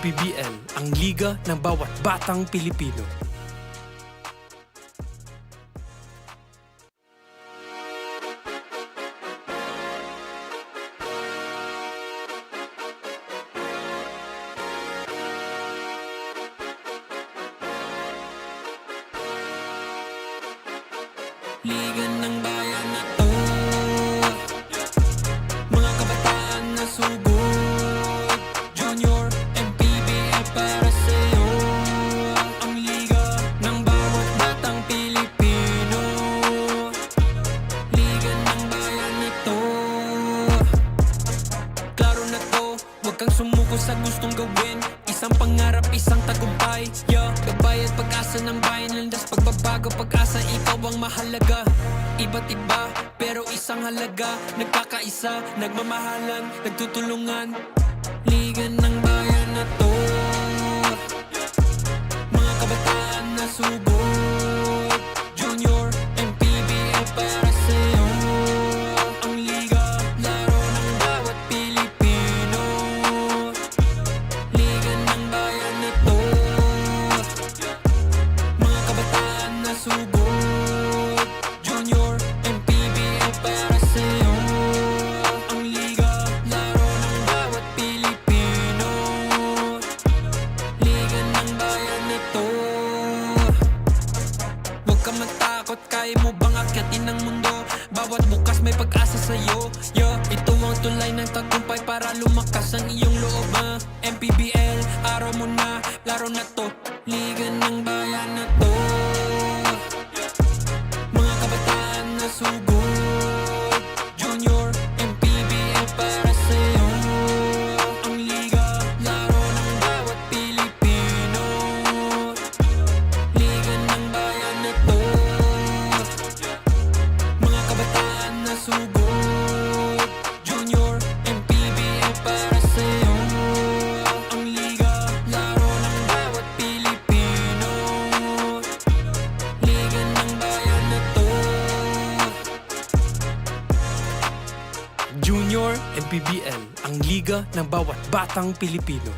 MPBL, ang liga ng bawat batang Pilipino. Liga ng bayan na to, mga kabataan na sugod. Junior, MPBL para sa'yo. Ang liga ng bawat batang Pilipino. Liga ng bayan na to. Klaro na to, huwag kang sumuko sa gustong gawin. Isang pangarap, isang tagumpay, yeah. Gabay at pag-asa ng bayan, landas pagbabago, pag-asa, ikaw ang mahalaga. Iba't iba, pero isang halaga. Nagkakaisa, nagmamahalan, nagtutulungan. Liga ng bayan na to, mga kabataan na subok. Junior, MPBL para sa'yo. Ang liga, laro ng bawat Pilipino. Liga ng bayan na to, mga kabataan na subok. Junior, MPBL para sa'yo. Ang liga, laro ng bawat Pilipino. Liga ng bayan na to. Huwag ka matakot, kaya mo bang akyatin ang mundo? Bawat bukas may pag-asa sa'yo, yeah. Ito ang tulay ng tagumpay para lumakas ang iyong loob, MPBL, araw mo na, laro na to. Liga ng bayan na to, mga kabataan na sugod. Junior, MPBL para sa'yo. Ang liga, laro ng bawat Pilipino. Liga ng bayan na to, mga kabataan na sugod. Junior, MPBL para sa'yo. Ang liga, laro ng bawat Pilipino. Liga ng bayan na to. Junior MPBL, ang liga ng bawat batang Pilipino.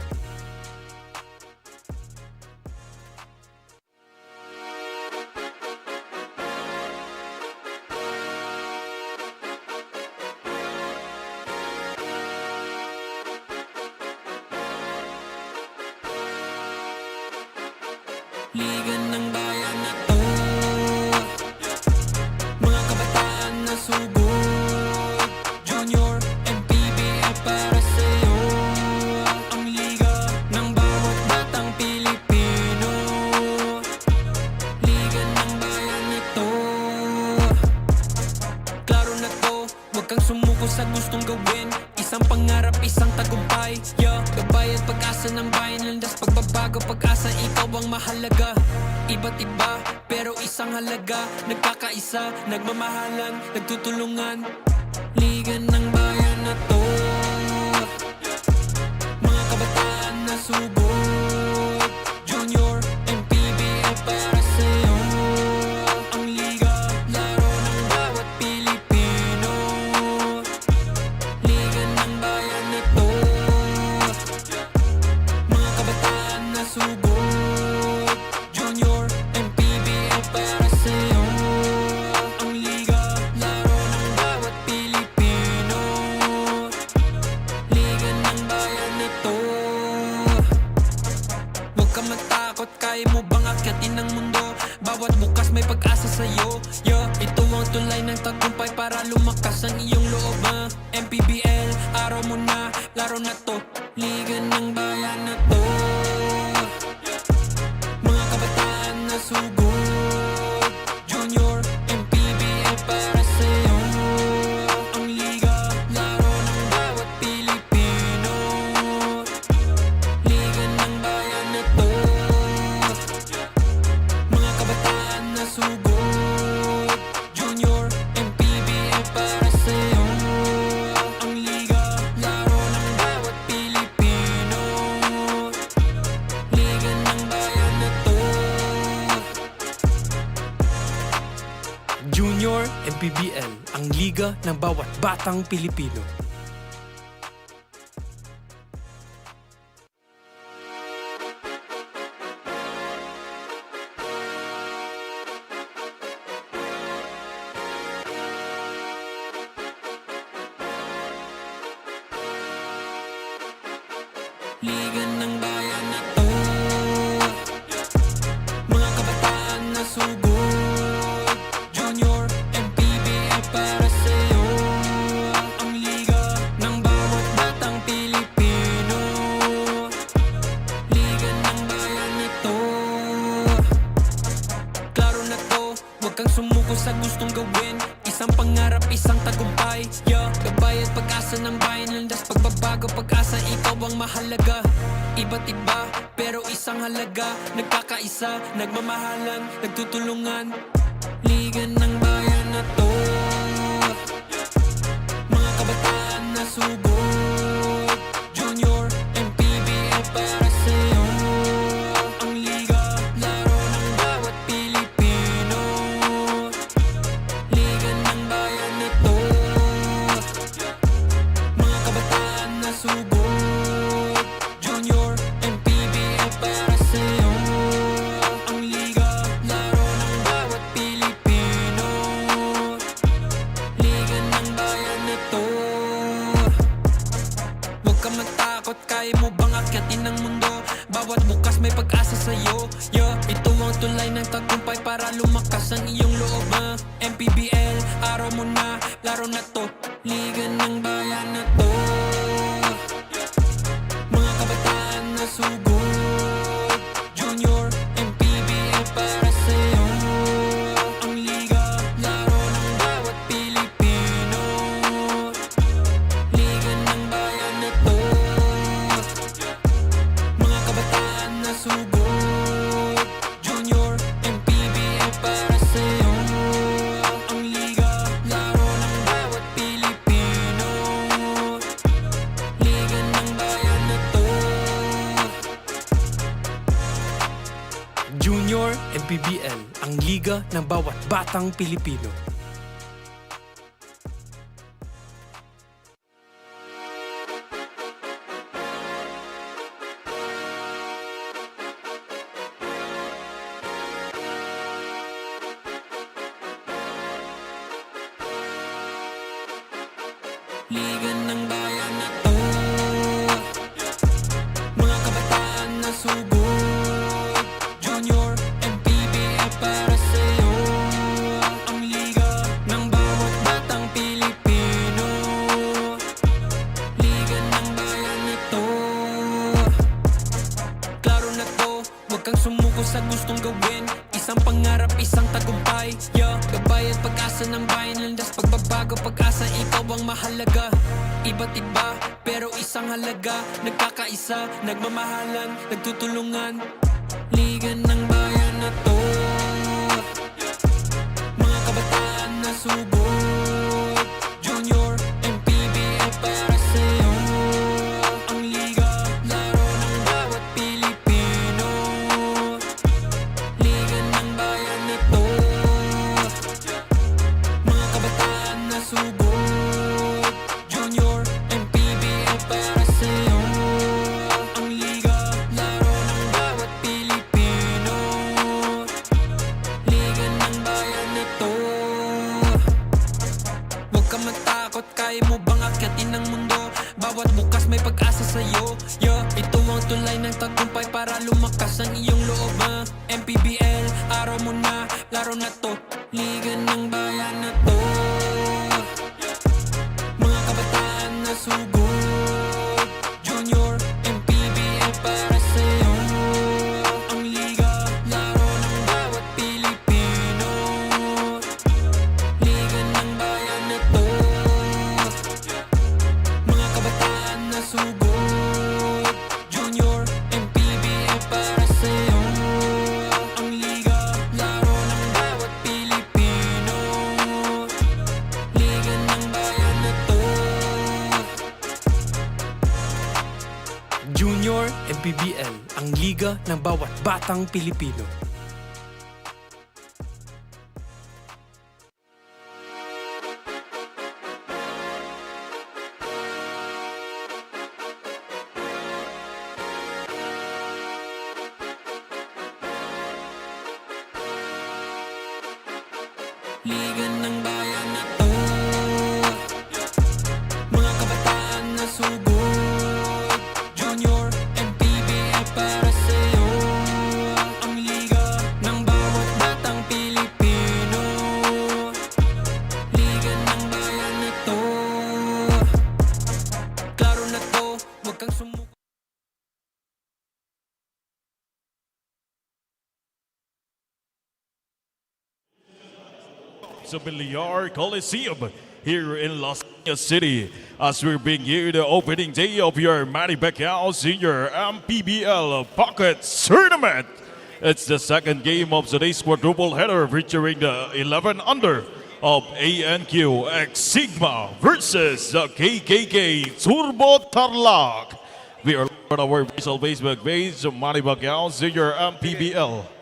Liga ng bayan na to, mga kabataan na sugod. Junior, MPBL para sa'yo. Ang liga ng bawat batang Pilipino. Liga ng bayan na to. Klaro na to, huwag kang sumuko sa gustong gawin. Isang pangarap, isang tagumpay, yeah. Gabay at pag-asa ng bayan, landas pagbabago, pag-asa, ikaw ang mahalaga. Iba't iba, pero isang halaga. Nagkakaisa, nagmamahalan, nagtutulungan. Liga ng bayan na to, mga kabataan na subok. Junior, MPBL para sa'yo. Ang liga, laro ng bawat Pilipino. Liga ng bayan na to, mga kabataan na subok. Junior, MPBL para sa'yo. Ang liga, laro ng bawat Pilipino. Liga ng bayan na to. Huwag ka matakot, kaya mo bang akyatin ang mundo? Bawat bukas may pag-asa sa'yo, yeah. Ito ang tulay ng tagumpay para lumakas ang iyong loob, MPBL, araw mo na, laro na to. Liga ng bayan na to, mga kabataan na sugod. Junior, MPBL para sa'yo. Ang liga, laro ng bawat Pilipino. Liga ng bayan na to, mga kabataan na sugod. Junior, MPBL para sa'yo. Ang liga, laro ng bawat Pilipino. Liga ng bayan na to. Junior MPBL, ang liga ng bawat batang Pilipino. Liga ng bayan na to, mga kabataan na sugod. Junior, MPBL para sa'yo. Ang liga ng bawat batang Pilipino. Liga ng bayan na to. Klaro na to, huwag kang sumuko sa gustong gawin. Isang pangarap, isang tagumpay, yeah. Gabay at pag-asa ng bayan, landas pagbabago, pag-asa, ikaw ang mahalaga. Iba't iba, pero isang halaga. Nagkakaisa, nagmamahalan, nagtutulungan. Liga ng bayan na to, mga kabataan na sugod. Junior, MPBL para sa'yo. Ang liga, laro ng bawat Pilipino. Liga ng bayan na to, mga kabataan na sugod. Junior, MPBL para sa'yo. Ang liga, laro ng bawat Pilipino. Liga ng bayan na to. Huwag ka matakot, kaya mo bang akyatin ang mundo? Bawat bukas may pag-asa sa'yo, yeah. Ito ang tulay ng tagumpay para lumakas ang iyong loob, MPBL, araw mo na, laro na to. Liga ng bayan na to, mga kabataan na sugod. Junior, MPBL para sa'yo. Ang liga, laro ng bawat Pilipino. Liga ng bayan na to, mga kabataan na sugod. Junior, MPBL para sa'yo. Ang liga, laro ng bawat Pilipino. Liga ng bayan na to. Junior MPBL, ang liga ng bawat batang Pilipino. Liga ng bayan na to, mga kabataan na sugod. Junior, MPBL para sa'yo. Ang liga ng bawat batang Pilipino. Liga ng bayan na to. Klaro na to, huwag kang sumuko sa gustong gawin. Isang pangarap, isang tagumpay, yeah. Gabay at pag-asa ng bayan, landas pagbabago, pag-asa, ikaw ang mahalaga. Iba't iba, pero isang halaga. Nagkakaisa, nagmamahalan, nagtutulungan. Liga ng bayan na to, mga kabataan na sugod. Junior, MPBL para sa'yo. Ang liga, laro ng bawat Pilipino. Liga ng bayan na to, mga kabataan na sugod. Junior, MPBL para sa'yo. Ang liga, laro ng bawat Pilipino. Liga ng bayan na to. Huwag ka matakot, kaya mo bang akyatin ang mundo? Bawat bukas may pag-asa sa'yo, yeah. Ito ang tulay ng tagumpay para lumakas ang iyong loob, MPBL, araw mo na, laro na to. Liga ng bayan na to, mga kabataan na sugod. Junior, MPBL para sa'yo. Ang liga, laro ng bawat Pilipino. Liga ng bayan na to, mga kabataan na sugod. Junior, MPBL para sa'yo. Ang liga, laro ng bawat Pilipino. Liga ng bayan na to. Junior MPBL, ang liga ng bawat batang Pilipino. Liga ng bayan na to, mga kabataan na sugod. Junior, sa Villar Coliseum here in Las Piñas City as we're being here the opening day of your Manny Pacquiao Senior MPBL Pocket Tournament. It's the second game of today's quadruple header featuring the 11 under of ANQ X Sigma versus the KKK Turbo TARLAC. We are on our official Facebook page, Manny Pacquiao Senior MPBL.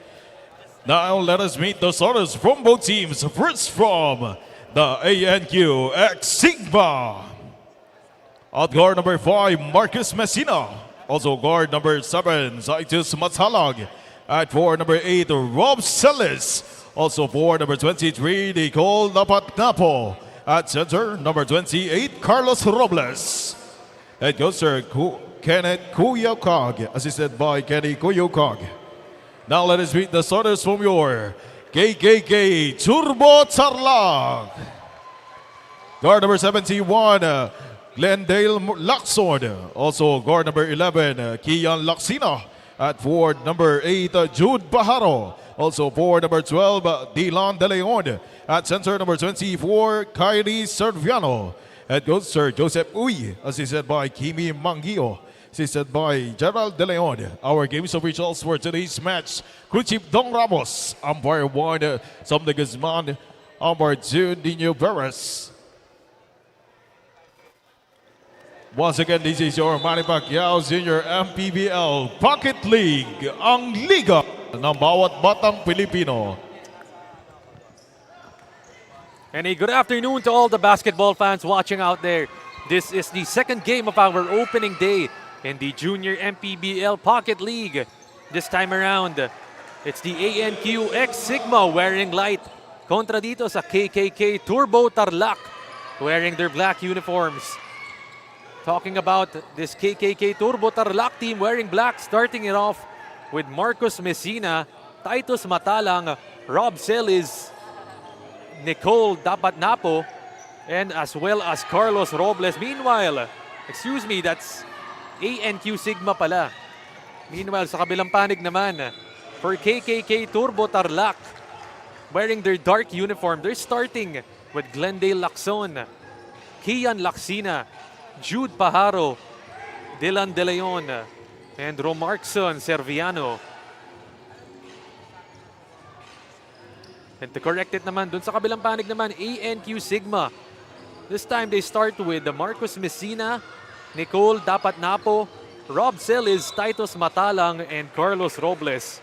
Now let us meet the starters from both teams. First from the ANQ X Sigma. At guard number 5, Marcus Messina. Also guard number 7, Zaitus Matalag. At 4, number 8, Rob Celis. Also for number 23, Nicole Napatnapo. At center, number 28, Carlos Robles. Head coach Sir Kenneth Kuyokog, assisted by Kenny Kuyokog. Now let us meet the starters from your KKK Turbo TARLAC. Guard number 71, Glendale Lacson. Also guard number 11, Kian Laksina. At forward number 8, Jude Pajaro. Also forward number 12, Dylan De Leon. At center number 24, Kyrie Serviano. Head coach Sir Joseph Uy, assisted by Kimi Mangio. Assisted by Gerald De Leon. Our games officials for today's match, Crew Chief Dong Ramos, Umpire 1, Sam de Guzman, Umpire 2, Dino Perez. Once again, this is your Manny Pacquiao Senior MPBL Pocket League, ang liga ng bawat batang Pilipino. And a good afternoon to all the basketball fans watching out there. This is the second game of our opening day in the Junior MPBL Pocket League. This time around, it's the ANQ X Sigma wearing light kontra dito sa KKK Turbo TARLAC wearing their black uniforms. Talking about this KKK Turbo TARLAC team wearing black, starting it off with Marcus Messina, Titus Matalang, Rob Celis, Nicole Dapatnapo, and as well as Carlos Robles. Meanwhile, excuse me, that's ANQ Sigma pala. Meanwhile, sa kabilang panig naman, for KKK Turbo TARLAC, wearing their dark uniform, they're starting with Glendale Lacson, Kian Laksina, Jude Pajaro, Dylan De Leon, and Romarkson Serviano. And to correct it naman, dun sa kabilang panig naman, ANQ Sigma. This time they start with Marcus Messina, Nicole Dapatnapo, Rob Celis, Titus Matalang, and Carlos Robles.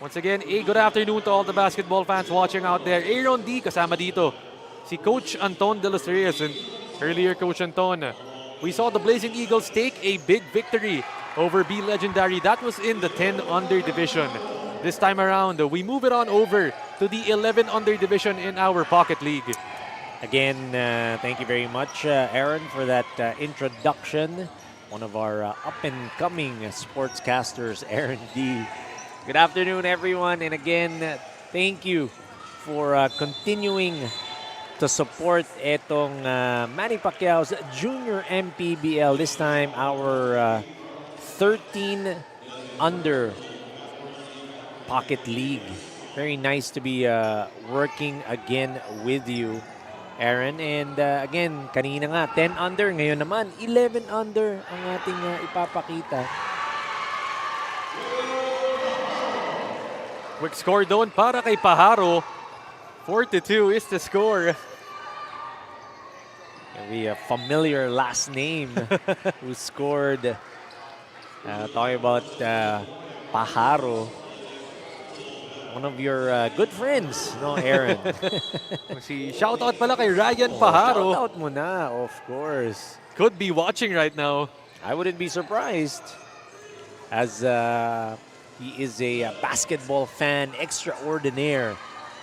Once again, a good afternoon to all the basketball fans watching out there. Aaron D, kasama dito si Coach Anton de los Reyes. And earlier, Coach Anton, we saw the Blazing Eagles take a big victory over B Legendary. That was in the 10 under division. This time around, we move it on over to the 11 under division in our Pocket League. Again, thank you very much, Aaron, for that introduction. One of our up-and-coming sportscasters, Aaron D. Good afternoon, everyone. And again, thank you for continuing to support etong Manny Pacquiao's Junior MPBL. This time, our 13 under Pocket League. Very nice to be working again with you, Aaron. And again, kanina nga, 10 under. Ngayon naman, 11 under ang ating ipapakita. Quick score doon para kay Pajaro. 4-2 is the score. A familiar last name who scored. Talking about Pajaro. One of your good friends, no, Aaron? Si shoutout pala kay Ryan Pajaro. Shoutout mo na, of course. Could be watching right now. I wouldn't be surprised, as he is a basketball fan extraordinaire.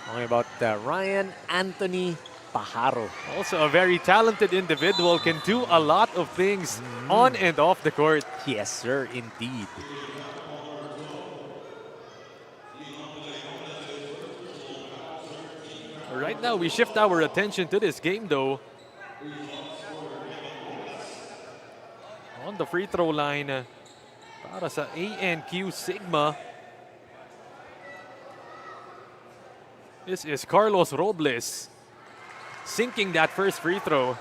Talking about Ryan Anthony Pajaro. Also a very talented individual, can do a lot of things on and off the court. Yes, sir, indeed. Right now, we shift our attention to this game, though. On the free throw line, para sa ANQ Sigma. This is Carlos Robles sinking that first free throw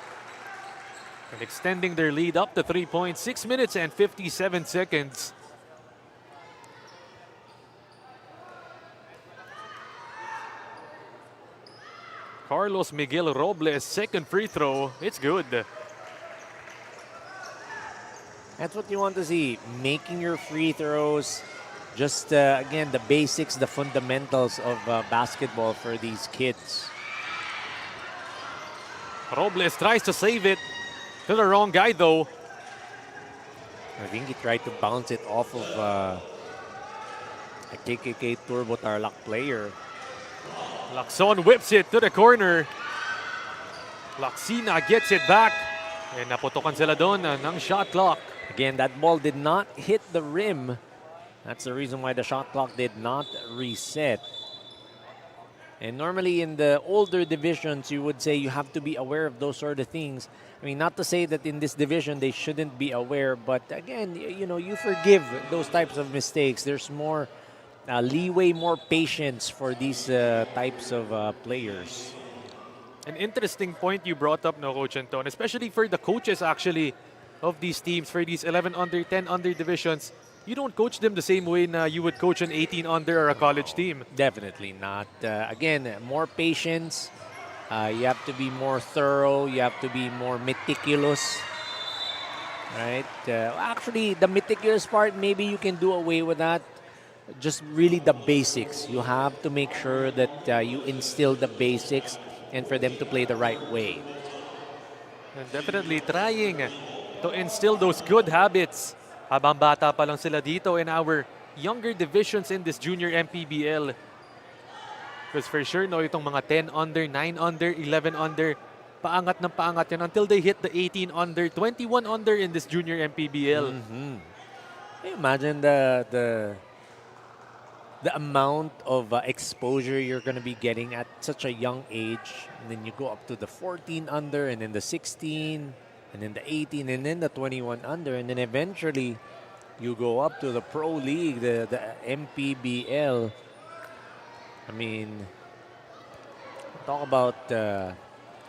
and extending their lead up to 3 points. 6 minutes and 57 seconds. Carlos Miguel Robles, second free throw. It's good. That's what you want to see. Making your free throws. Just, again, the basics, the fundamentals of basketball for these kids. Robles tries to save it. To the wrong guy, though. I think he tried to bounce it off of a KKK Turbo TARLAC player. Lacson whips it to the corner. Laxina gets it back. And naputokan sila doon ng shot clock. Again, that ball did not hit the rim. That's the reason why the shot clock did not reset. And normally in the older divisions, you would say you have to be aware of those sort of things. I mean, not to say that in this division they shouldn't be aware, but again, you know, you forgive those types of mistakes. There's more leeway, more patience for these types of players. An interesting point you brought up, no, Coach Anton, especially for the coaches actually of these teams, for these 11 under, 10 under divisions. You don't coach them the same way na you would coach an 18 under or a college team. Definitely not. Again, more patience. You have to be more thorough. You have to be more meticulous. Right? Actually, the meticulous part, maybe you can do away with that. Just really the basics. You have to make sure that you instill the basics and for them to play the right way. And definitely trying to instill those good habits. Habang bata pa lang sila dito in our younger divisions in this junior MPBL. Because for sure, no, itong mga 10 under, 9 under, 11 under, paangat ng paangat yan until they hit the 18 under, 21 under in this junior MPBL. Imagine the amount of exposure you're going to be getting at such a young age. And then you go up to the 14 under and then the 16 and then the 18 and then the 21 under. And then eventually you go up to the Pro League, the MPBL. I mean, talk about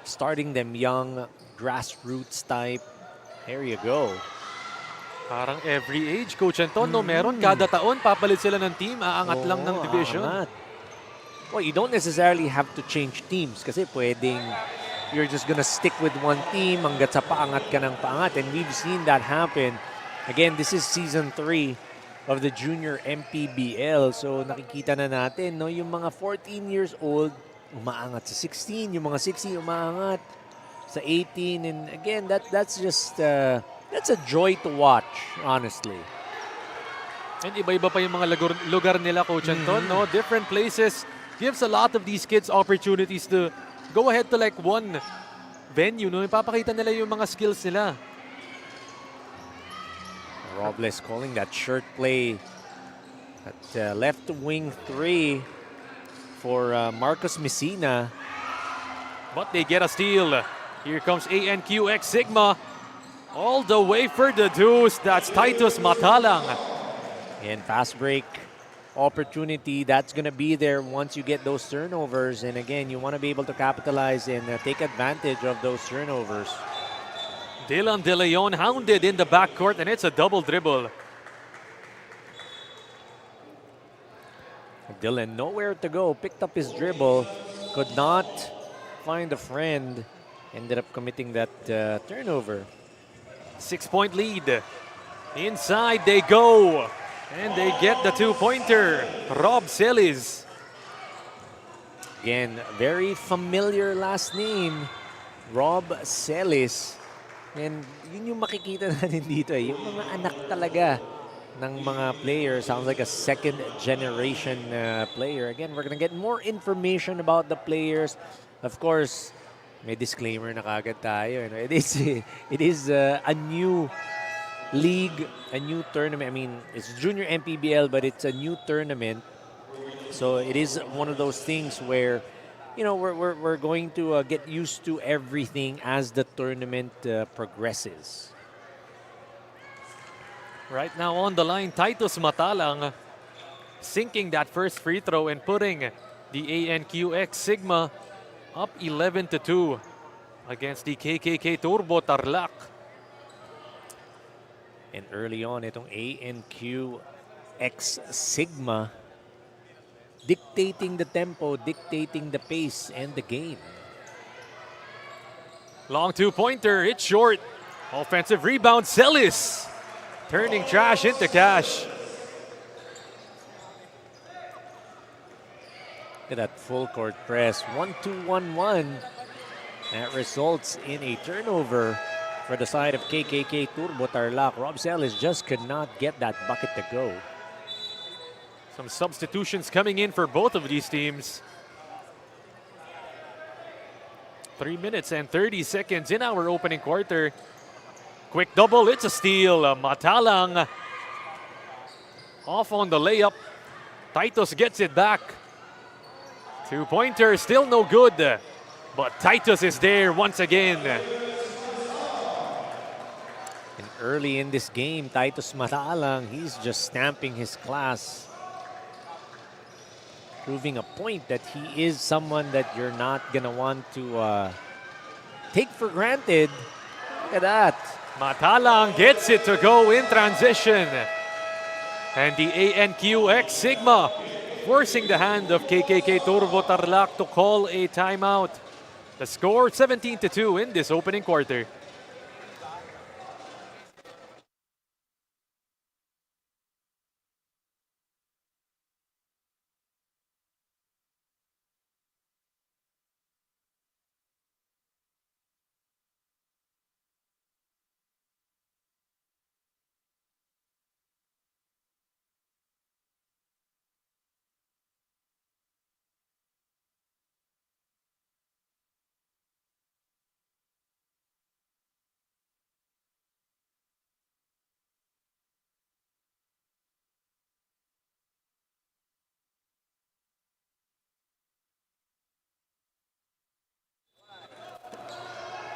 starting them young, grassroots type. There you go. Parang every age, Coach Anton, no, meron kada taon, papalit sila ng team, aangat lang ng division. Aangat. Well, you don't necessarily have to change teams kasi pwedeng you're just gonna stick with one team hanggat sa paangat ka ng paangat. And we've seen that happen. Again, this is season 3 of the junior MPBL. So nakikita na natin, no, yung mga 14 years old, umaangat sa 16. Yung mga 16, umaangat sa 18. And again, that's just... that's a joy to watch, honestly. And iba-iba pa yung mga lugar nila, Coach Anton, no? Different places gives a lot of these kids opportunities to go ahead to like one venue, no? Ipapakita nila yung mga skills nila. Robles calling that shirt play at left wing 3 for Marcos Messina. But they get a steal. Here comes ANQ X Sigma. All the way for the deuce. That's Titus Matalang. And fast break opportunity. That's going to be there once you get those turnovers. And again, you want to be able to capitalize and take advantage of those turnovers. Dylan De Leon hounded in the backcourt, and it's a double dribble. Dylan nowhere to go. Picked up his dribble. Could not find a friend. Ended up committing that turnover. 6-point lead. Inside they go. And they get the two-pointer. Rob Celis. Again, very familiar last name. Rob Celis. And yun yung makikita natin dito. Yung mga anak talaga ng mga players. Sounds like a second generation player. Again, we're gonna get more information about the players. Of course, may disclaimer na kagad tayo. It is a new league, a new tournament. I mean, it's junior MPBL, but it's a new tournament. So it is one of those things where, you know, we're going to get used to everything as the tournament progresses. Right now on the line, Titus Matalang sinking that first free throw and putting The ANQX Sigma up 11-2 against the KKK Turbo Tarlac. And early on, itong ANQ X Sigma dictating the tempo, dictating the pace and the game. Long two-pointer, it's short. Offensive rebound, Celis turning trash into cash. Look at that full court press. 1-2-1-1. That results in a turnover for the side of KKK Turbo Tarlac. Rob Celis just could not get that bucket to go. Some substitutions coming in for both of these teams. 3 minutes and 30 seconds in our opening quarter. Quick double, it's a steal. Matalang off on the layup. Titus gets it back. Two-pointer, still no good. But Titus is there once again. And early in this game, Titus Matalang, he's just stamping his class. Proving a point that he is someone that you're not gonna want to take for granted. Look at that. Matalang gets it to go in transition. And the ANQX Sigma forcing the hand of KKK Turbo Tarlac to call a timeout. The score 17-2 in this opening quarter.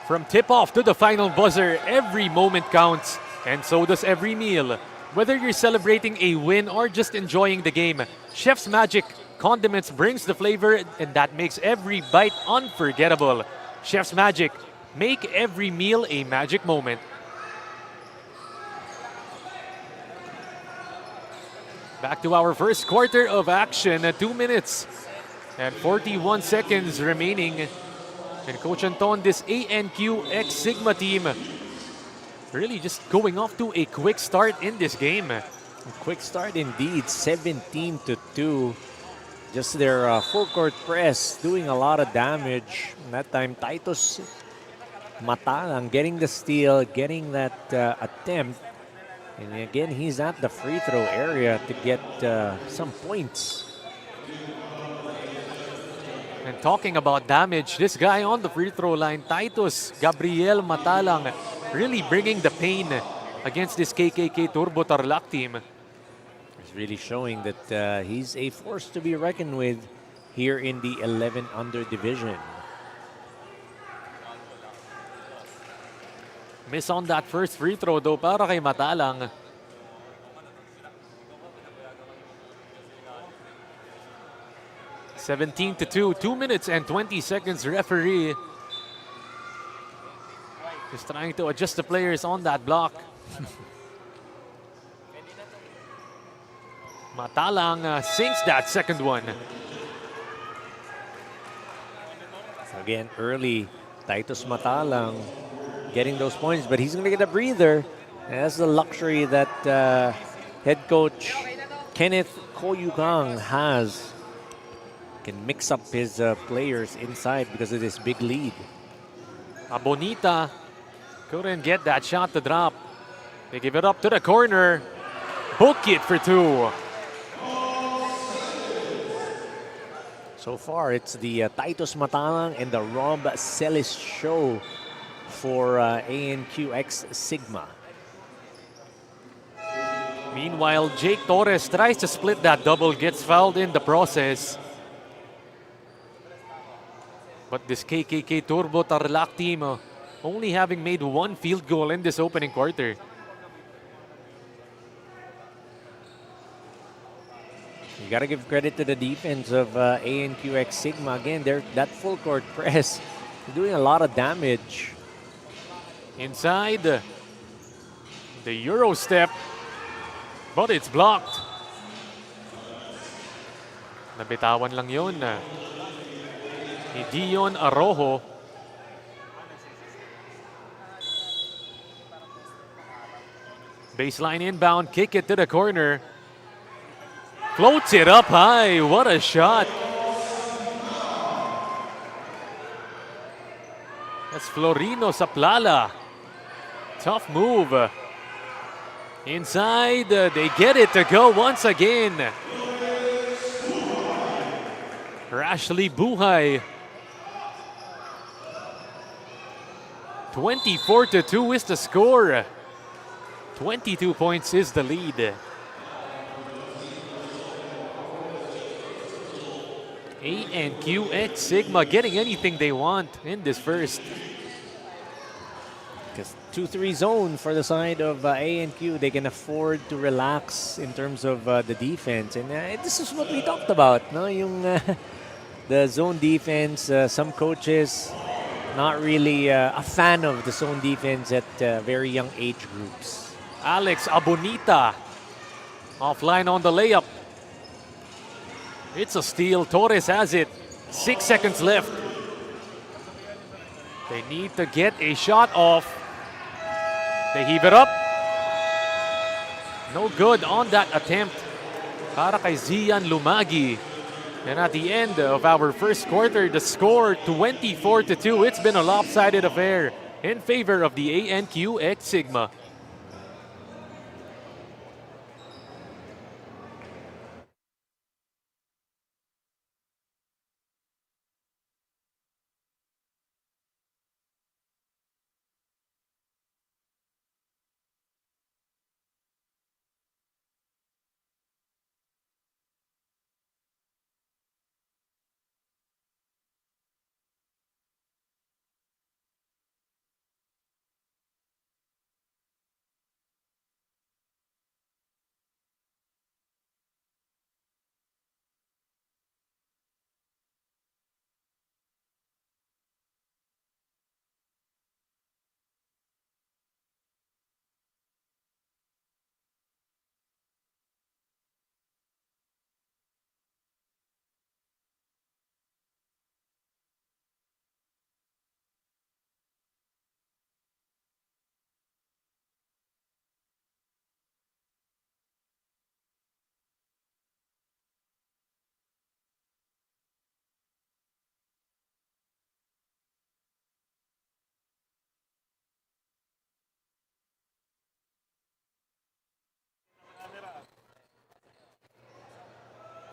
From tip-off to the final buzzer, every moment counts, and so does every meal. Whether you're celebrating a win or just enjoying the game, Chef's Magic Condiments brings the flavor, and that makes every bite unforgettable. Chef's Magic, make every meal a magic moment. Back to our first quarter of action, 2 minutes and 41 seconds remaining. And Coach Anton, this ANQ X Sigma team really just going off to a quick start in this game. A quick start indeed, 17-2. Just their full court press doing a lot of damage. And that time, Titus Matalang getting the steal, getting that attempt. And again, he's at the free throw area to get some points. And talking about damage, this guy on the free throw line, Titus Gabriel Matalang, really bringing the pain against this KKK Turbo Tarlac team. He's really showing that he's a force to be reckoned with here in the 11 under division. Miss on that first free throw though para kay Matalang. (17-2), 2 minutes and 20 seconds. Referee just trying to adjust the players on that block. Matalang sinks that second one. Again, early, Titus Matalang getting those points, but he's going to get a breather. And that's the luxury that head coach Kenneth Koyukang has. Can mix up his players inside because of this big lead. Abonita couldn't get that shot to drop. They give it up to the corner. Book it for two. So far, it's the Titus Matalang and the Rob Celis show for ANQX Sigma. Meanwhile, Jake Torres tries to split that double, gets fouled in the process. But this KKK Turbo Tarlac team only having made one field goal in this opening quarter. You got to give credit to the defense of ANQX Sigma. Again, they're that full court press. They're doing a lot of damage. Inside the Euro step, but it's blocked. Nabitawan lang yun ni Dion Arojo. Baseline inbound, kick it to the corner. Floats it up high. What a shot. That's Florino Saplala. Tough move. Inside, they get it to go once again. Rashley Buhay. 24-2 is the score. 22 points is the lead. ANQX Sigma getting anything they want in this first. Because 2-3 zone for the side of ANQ, they can afford to relax in terms of the defense. And this is what we talked about, no? Yung the zone defense, some coaches not really a fan of the zone defense at very young age groups. Alex Abonita offline on the layup. It's a steal. Torres has it. 6 seconds left. They need to get a shot off. They heave it up. No good on that attempt. Para kay Zian Lumagi. And at the end of our first quarter, the score 24-2. It's been a lopsided affair in favor of the ANQX Sigma.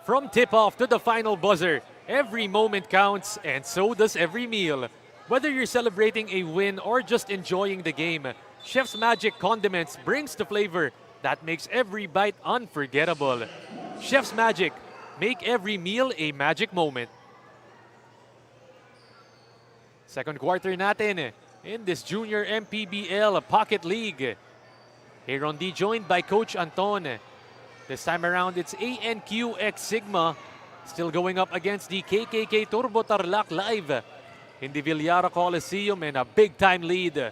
From tip-off to the final buzzer, every moment counts and so does every meal. Whether you're celebrating a win or just enjoying the game, Chef's Magic Condiments brings the flavor that makes every bite unforgettable. Chef's Magic, make every meal a magic moment. Second quarter natin in this Junior MPBL Pocket League. Aaron D joined by Coach Anton. This time around, it's ANQX Sigma still going up against the KKK Turbo Tarlac live in the Villar Coliseum, and a big-time lead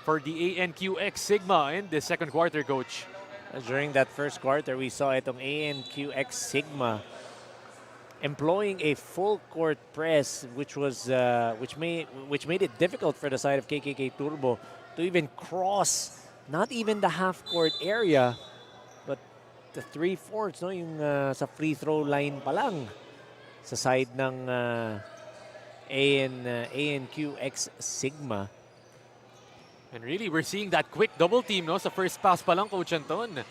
for the ANQX Sigma in the second quarter, Coach. During that first quarter, we saw itong ANQX Sigma employing a full court press, which made it difficult for the side of KKK Turbo to even cross not even the half court area, but the 3/4, no, yung sa free throw line pa lang sa side ng ANQX Sigma. And really, we're seeing that quick double team, no, sa first pass pa lang, Coach Anton.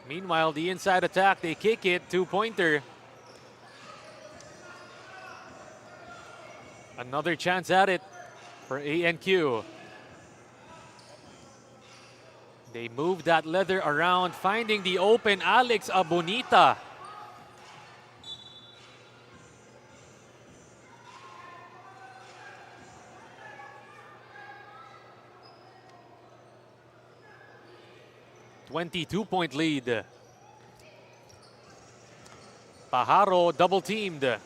Meanwhile, the inside attack, they kick it, two-pointer. Another chance at it for ANQ. They move that leather around, finding the open Alex Abonita. .22-point lead. Pajaro double-teamed.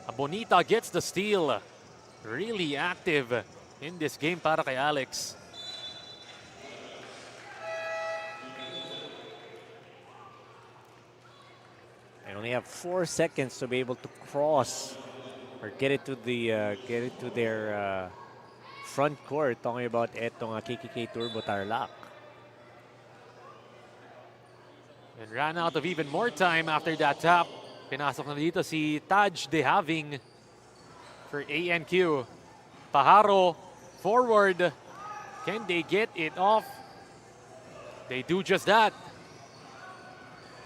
Abonita gets the steal. Really active in this game para kay Alex. I only have 4 seconds to be able to cross or get it to their front court. Talking about etong KKK Turbo Tarlac. And ran out of even more time after that tap. Pinasok na dito si Taj De Having for ANQ. Pajaro forward. Can they get it off? They do just that.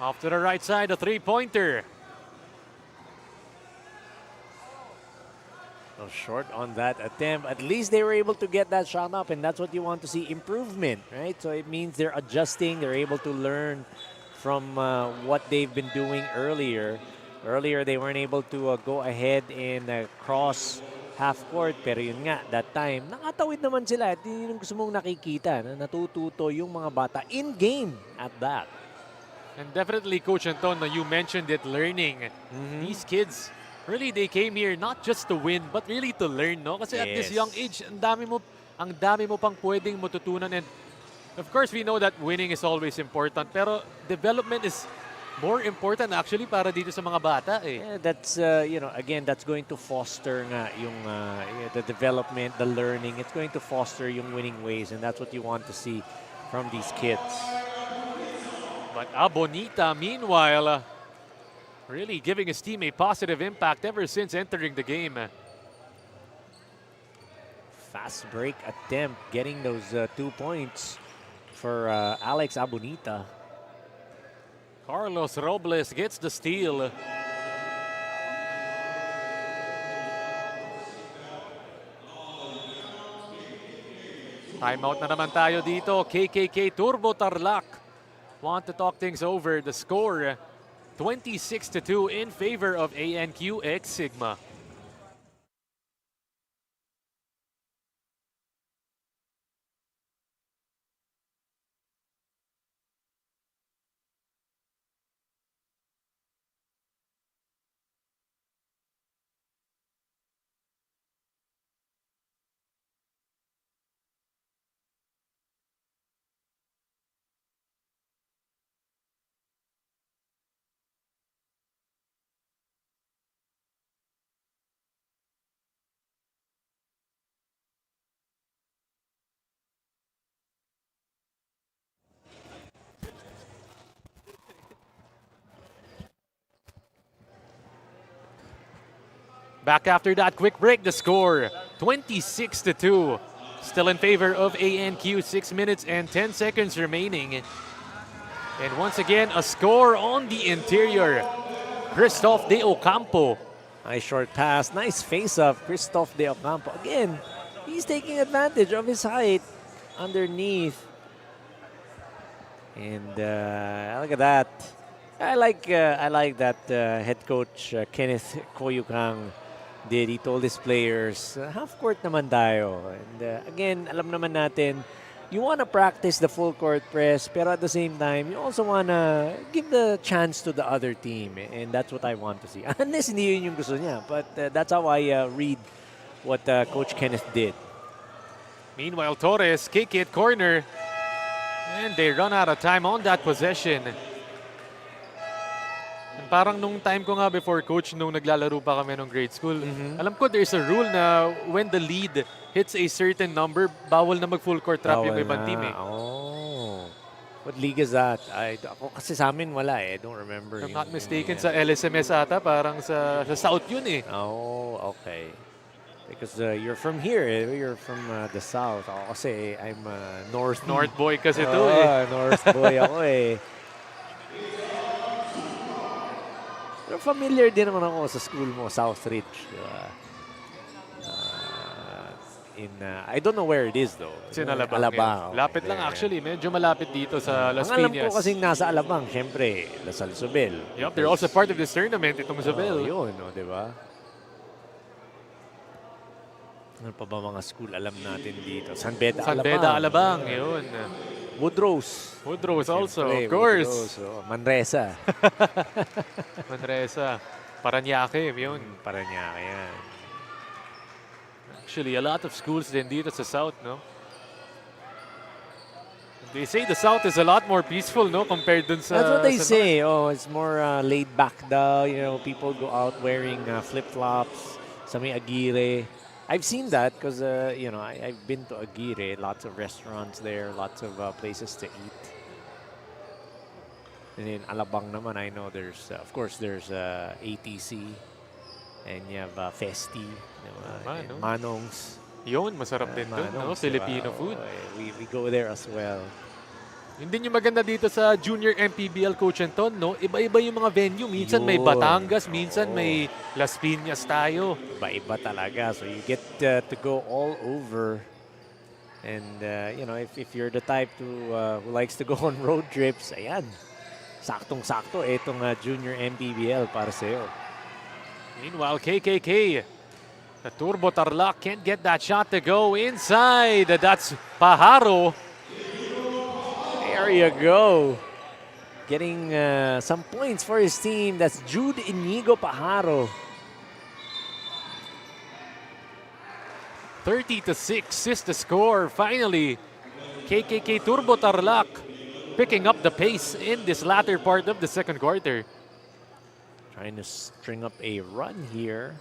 Off to the right side, a three-pointer. So short on that attempt. At least they were able to get that shot up, and that's what you want to see, improvement, right? So it means they're adjusting. They're able to learn from what they've been doing earlier. Earlier, they weren't able to go ahead and cross half court. Pero yun nga, that time, nakatawid naman sila. At yun yung gusto mong nakikita, na natututo yung mga bata in-game at that. And definitely, Coach Anton, you mentioned it, learning. These kids, really, they came here not just to win, but really to learn, no? Kasi at this young age, ang dami mo pang pwedeng matutunan. And of course, we know that winning is always important, pero development is more important actually para dito sa mga bata eh. Yeah, that's again, that's going to foster nga yung the development, the learning. It's going to foster yung winning ways, and that's what you want to see from these kids. But Abonita, meanwhile, really giving his team a positive impact ever since entering the game. Fast break attempt, getting those 2 points for Alex Abonita. Carlos Robles gets the steal. Timeout na naman tayo dito. KKK Turbo Tarlac want to talk things over. The score, 26-2 in favor of ANQ X Sigma. Back after that quick break, the score, 26-2. Still in favor of ANQ, 6 minutes and 10 seconds remaining. And once again, a score on the interior. Christoph De Ocampo. Nice short pass, nice face-up, Christoph De Ocampo. Again, he's taking advantage of his height underneath. And look at that. I like that head coach Kenneth Koyukang did. He told his players, half court naman tayo. And again, alam naman natin, you want to practice the full court press, pero at the same time, you also want to give the chance to the other team. And that's what I want to see. Unless hindi yun yung gusto niya. But that's how I read what Coach Kenneth did. Meanwhile, Torres kick it corner. And they run out of time on that possession. And parang nung time ko nga before, Coach, nung naglalaro pa kami nung grade school, alam ko there's a rule na when the lead hits a certain number, bawal na mag-full court trap yung ibang team eh. Oh. What league is that? Ako kasi sa amin wala eh. I don't remember. If I'm not mistaken, sa LSMS ata, parang sa South yun eh. Oh, okay. Because you're from here, eh. You're from the South. Ako kasi I'm North. North boy kasi to eh. North boy ako eh. Pero familiar din naman ako sa school mo, Southridge. Diba? I don't know where it is though. It's in Alabang. Alabang. Okay. Lapit lang actually. Medyo malapit dito sa Las Ang alam Piñas. ko kasing nasa Alabang, syempre, Lasal Sobel. Yep, they're also part of this tournament, itong Zobel. Yun, no, di ba? Ano pa ba mga school alam natin dito? San Beda, San Beda, Alabang. Yun. Woodrow's. Woodrow's also, Siyempre, of course. Woodrow's, oh, Manresa. Manresa. Paranaque, yun. Paranaque yan. Actually, a lot of schools din dito sa South, no? They say the South is a lot more peaceful, no? Compared dun sa... That's what they sa say. Oh, it's more laid back daw. You know, people go out wearing flip-flops sa may Aguirre. I've seen that because, you know, I've been to Aguirre. Lots of restaurants there, lots of places to eat. And in Alabang naman, I know there's, of course, there's ATC. And you have Festi, you know, and Manong's. Yun, masarap din dun, no? Filipino food. We go there as well. Yun din yung maganda dito sa Junior MPBL, Coach Anton, no? Iba-iba yung mga venue. Minsan may Batangas, minsan may Las Piñas tayo. Iba-iba talaga. So you get to go all over. And, you know, if you're the type to who likes to go on road trips, ayan. Saktong-sakto itong Junior MPBL para sa'yo. Meanwhile, KKK, the Turbo Tarlac can't get that shot to go inside. That's Pajaro. There you go. Getting some points for his team. That's Jude Inigo Pajaro. 30-6 is the score. Finally, KKK Turbo Tarlac picking up the pace in this latter part of the second quarter. Trying to string up a run here.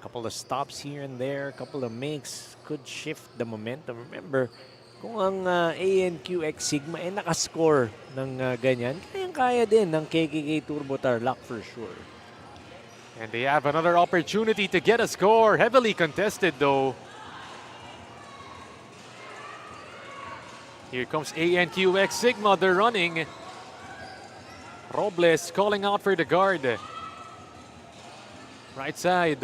Couple of stops here and there, couple of makes could shift the momentum. Remember, kung ang ANQ X Sigma ay nakascore ng ganyan, kaya din ng KKK Turbo Tarlac for sure. And they have another opportunity to get a score. Heavily contested though. Here comes ANQ X Sigma, they're running. Robles calling out for the guard. Right side.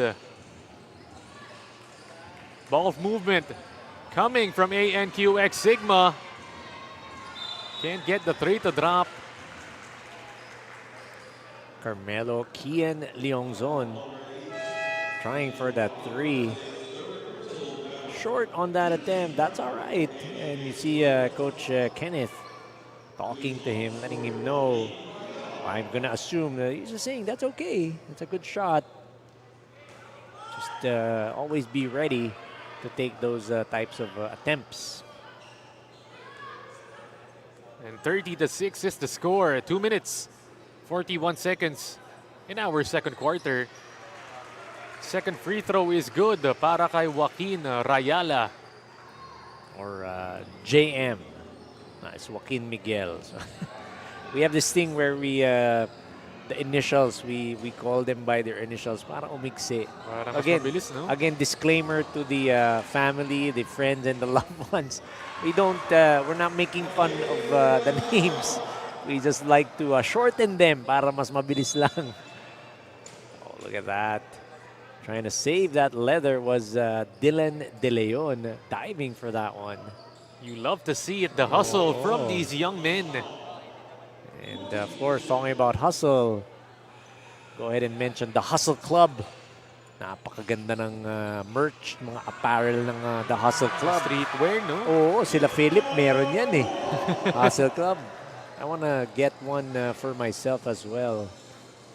Ball movement coming from ANQ X Sigma. Can't get the three to drop. Carmelo Kian Leongzon trying for that three. Short on that attempt. That's all right. And you see Coach Kenneth talking to him, letting him know. I'm going to assume that he's just saying that's okay. It's a good shot. Just always be ready to take those types of attempts. And 30-6 is the score. 2 minutes, 41 seconds in our second quarter. Second free throw is good para kay Joaquin Rayala. Or JM. It's Joaquin Miguel. So we have this thing where we, the initials, we call them by their initials para umiksi. Para mas mabilis, no? Again, disclaimer to the family, the friends, and the loved ones. We don't, we're not making fun of the names. We just like to shorten them para mas mabilis lang. Oh, look at that. Trying to save that leather was Dylan De Leon diving for that one. You love to see it, the hustle from these young men. And of course, talking about hustle, go ahead and mention the Hustle Club. Napakaganda ng merch, mga apparel ng the Hustle Club. Streetwear, no? Oo, sila Philip, meron yan eh. Hustle Club. I want to get one for myself as well.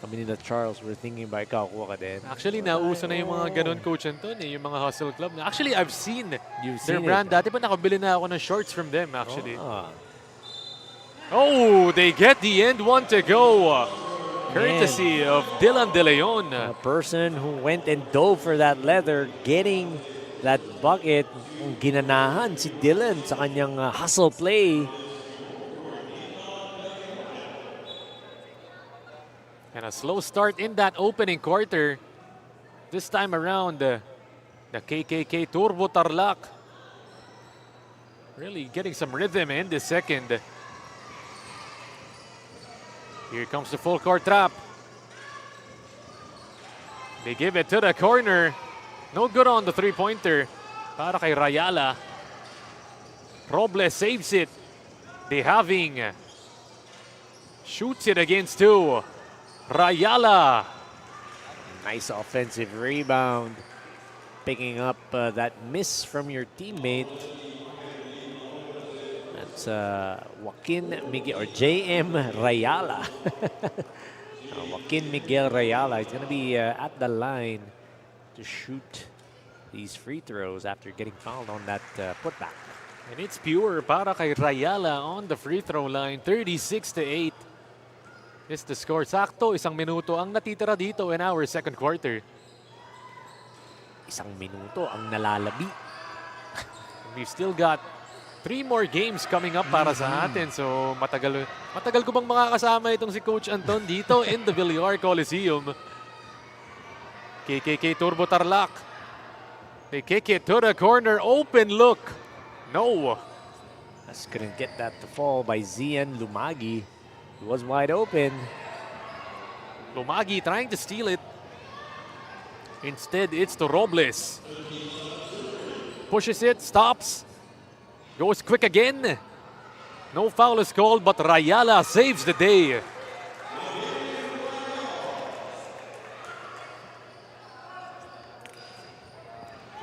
Kami nila Charles, we're thinking ba ikakuha ka din? Actually, nauso na yung mga ganun, Coach Anton, eh, yung mga Hustle Club. Actually, I've seen their You've brand. it. Dati pa nakabili na ako ng shorts from them, actually. Ah. Oh, they get the end one to go. Courtesy of Dylan De Leon. A person who went and dove for that leather, getting that bucket, ginanahan si Dylan sa kanyang hustle play. And a slow start in that opening quarter. This time around, the KKK Turbo Tarlac really getting some rhythm in the second. Here comes the full court trap. They give it to the corner. No good on the three-pointer para kay Rayala. Robles saves it. De Having shoots it against two. Rayala. Nice offensive rebound. Picking up that miss from your teammate. That It's Joaquin Miguel or JM Rayala. Joaquin Miguel Rayala is going to be at the line to shoot these free throws after getting fouled on that putback. And it's pure para kay Rayala on the free throw line. 36-8 is the score. Sakto, isang minuto ang natitira dito in our second quarter. Isang minuto ang nalalabi. We've still got 3 more games coming up para sa atin. So matagal ko bang makakasama itong si Coach Anton dito in the Villar Coliseum. KKK Turbo Tarlac. They kick it to the corner. Open look. No. Just couldn't get that to fall by Zian Lumagi. He was wide open. Lumagi trying to steal it. Instead, it's to Robles. Pushes it, stops. Goes quick again. No foul is called, but Rayala saves the day.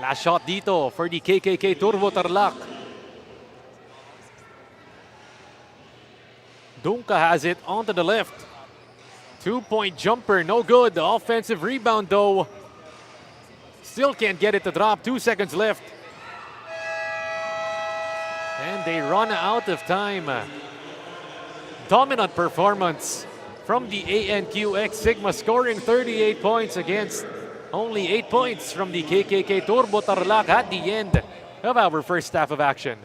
Last shot dito for the KKK Turbo Tarlac. Dunca has it onto the left. 2-point jumper, no good. Offensive rebound though. Still can't get it to drop. 2 seconds left. And they run out of time. Dominant performance from the ANQ X Sigma, scoring 38 points against only 8 points from the KKK Turbo Tarlac at the end of our first half of action.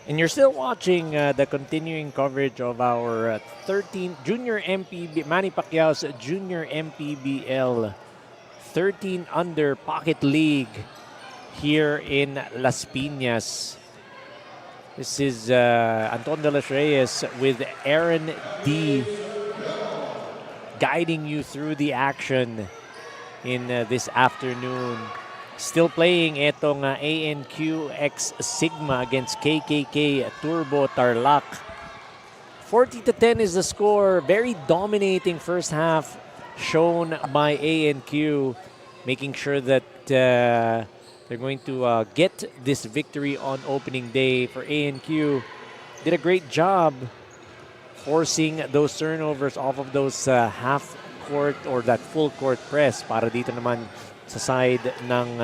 And you're still watching the continuing coverage of our 13 Junior MPB, Manny Pacquiao's Junior MPBL 13 Under Pocket League here in Las Piñas. This is Anton de los Reyes with Aaron D guiding you through the action in this afternoon. Still playing itong ANQ X Sigma against KKK Turbo Tarlac. 40-10 is the score. Very dominating first half shown by ANQ, making sure that they're going to get this victory on opening day. For ANQ, did a great job forcing those turnovers off of those half court or that full court press. Para dito naman sa side ng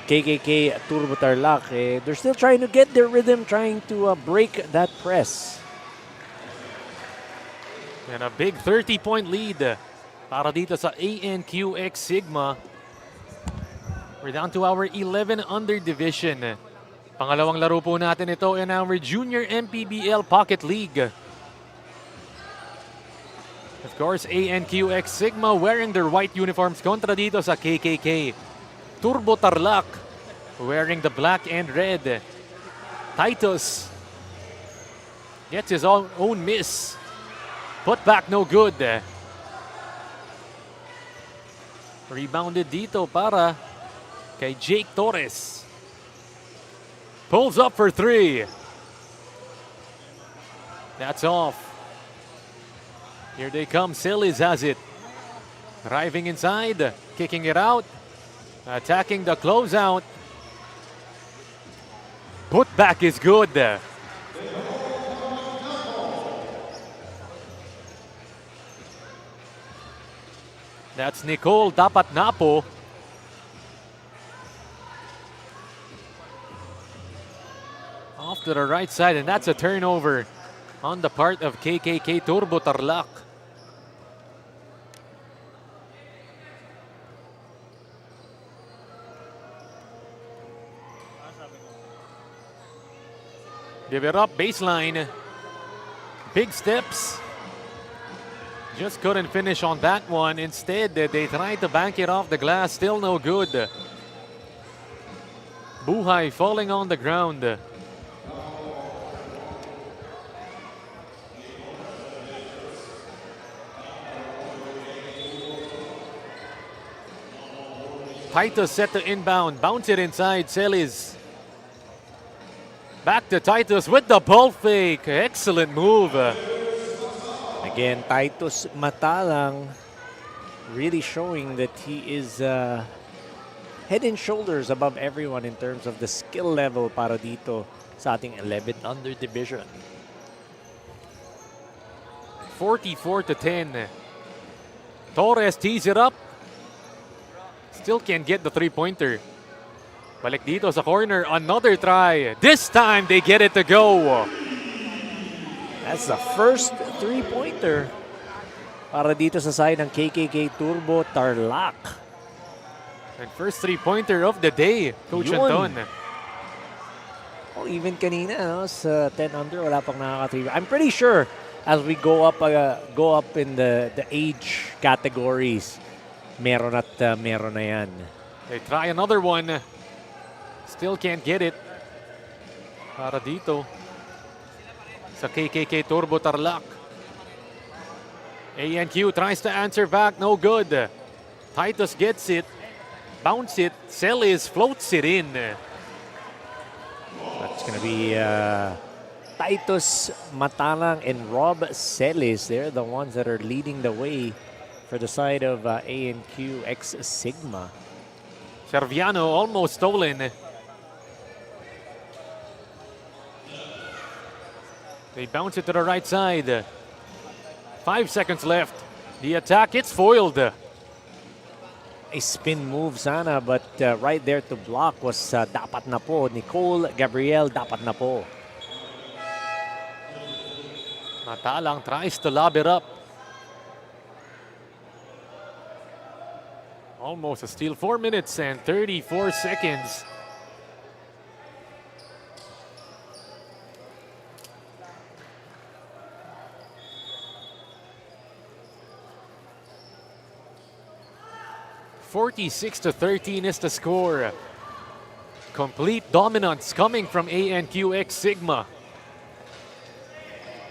KKK Turbo Tarlac, they're still trying to get their rhythm, trying to break that press. And a big 30-point lead para dito sa ANQ X Sigma. We're down to our 11 under division. Pangalawang laro po natin ito in our Junior MPBL Pocket League. Of course, ANQ X Sigma wearing their white uniforms kontra dito sa KKK. Turbo Tarlac wearing the black and red. Titus gets his own miss. Put back no good. Rebounded dito para kay Jake Torres. Pulls up for three. That's off. Here they come. Celis has it. Driving inside. Kicking it out. Attacking the closeout. Put back is good. That's Nicole Dapatnapo. Off to the right side, and that's a turnover on the part of KKK Turbo Tarlac. Give it up, baseline. Big steps. Just couldn't finish on that one. Instead, they tried to bank it off the glass. Still no good. Buhay falling on the ground. Titus set to inbound. Bounce it inside. Celis. Back to Titus with the ball fake. Excellent move. Again, Titus Matalang really showing that he is head and shoulders above everyone in terms of the skill level para dito sa ating 11th under division. 44-10. Torres tees it up. Still can't get the three-pointer. Balik dito sa corner. Another try. This time they get it to go. That's the first three-pointer para dito sa side ng KKK Turbo Tarlac. And first three-pointer of the day, Coach Yun. Anton. Oh, even kanina, no, sa 10 under, wala pang nakaka-3. I'm pretty sure as we go up in the age categories, meron at meron na yan. They try another one. Still can't get it. Para dito sa KKK Turbo Tarlac. ANQ tries to answer back. No good. Titus gets it. Bounce it. Celis floats it in. That's going to be Titus Matalang and Rob Celis. They're the ones that are leading the way for the side of ANQ X Sigma. Serviano almost stolen. They bounce it to the right side. 5 seconds left. The attack, it's foiled. A spin move sana, but right there to block was dapat na po. Nicole Gabriel, dapat na po. Matalang tries to lob it up. Almost a steal. 4 minutes and 34 seconds. 46-13 is the score. Complete dominance coming from ANQX Sigma.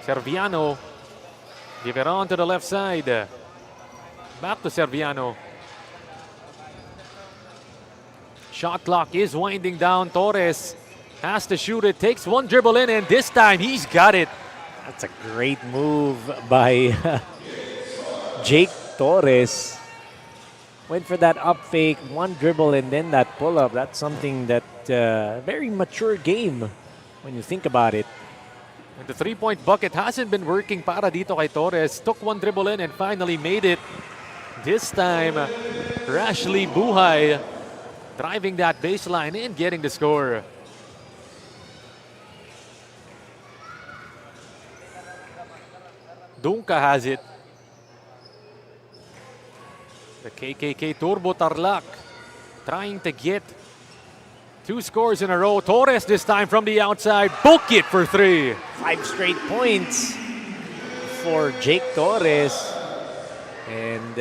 Serviano, give it on to the left side. Back to Serviano. Shot clock is winding down. Torres has to shoot it, takes one dribble in, and this time he's got it. That's a great move by Jake Torres. Went for that up fake, one dribble, and then that pull-up. That's something that very mature game when you think about it. And the three-point bucket hasn't been working para dito kay Torres. Took one dribble in and finally made it. This time, Rashly Buhay driving that baseline and getting the score. Dunca has it. The KKK Turbo Tarlac trying to get 2 scores in a row. Torres this time from the outside. Book it for 3. 5 straight points for Jake Torres. And,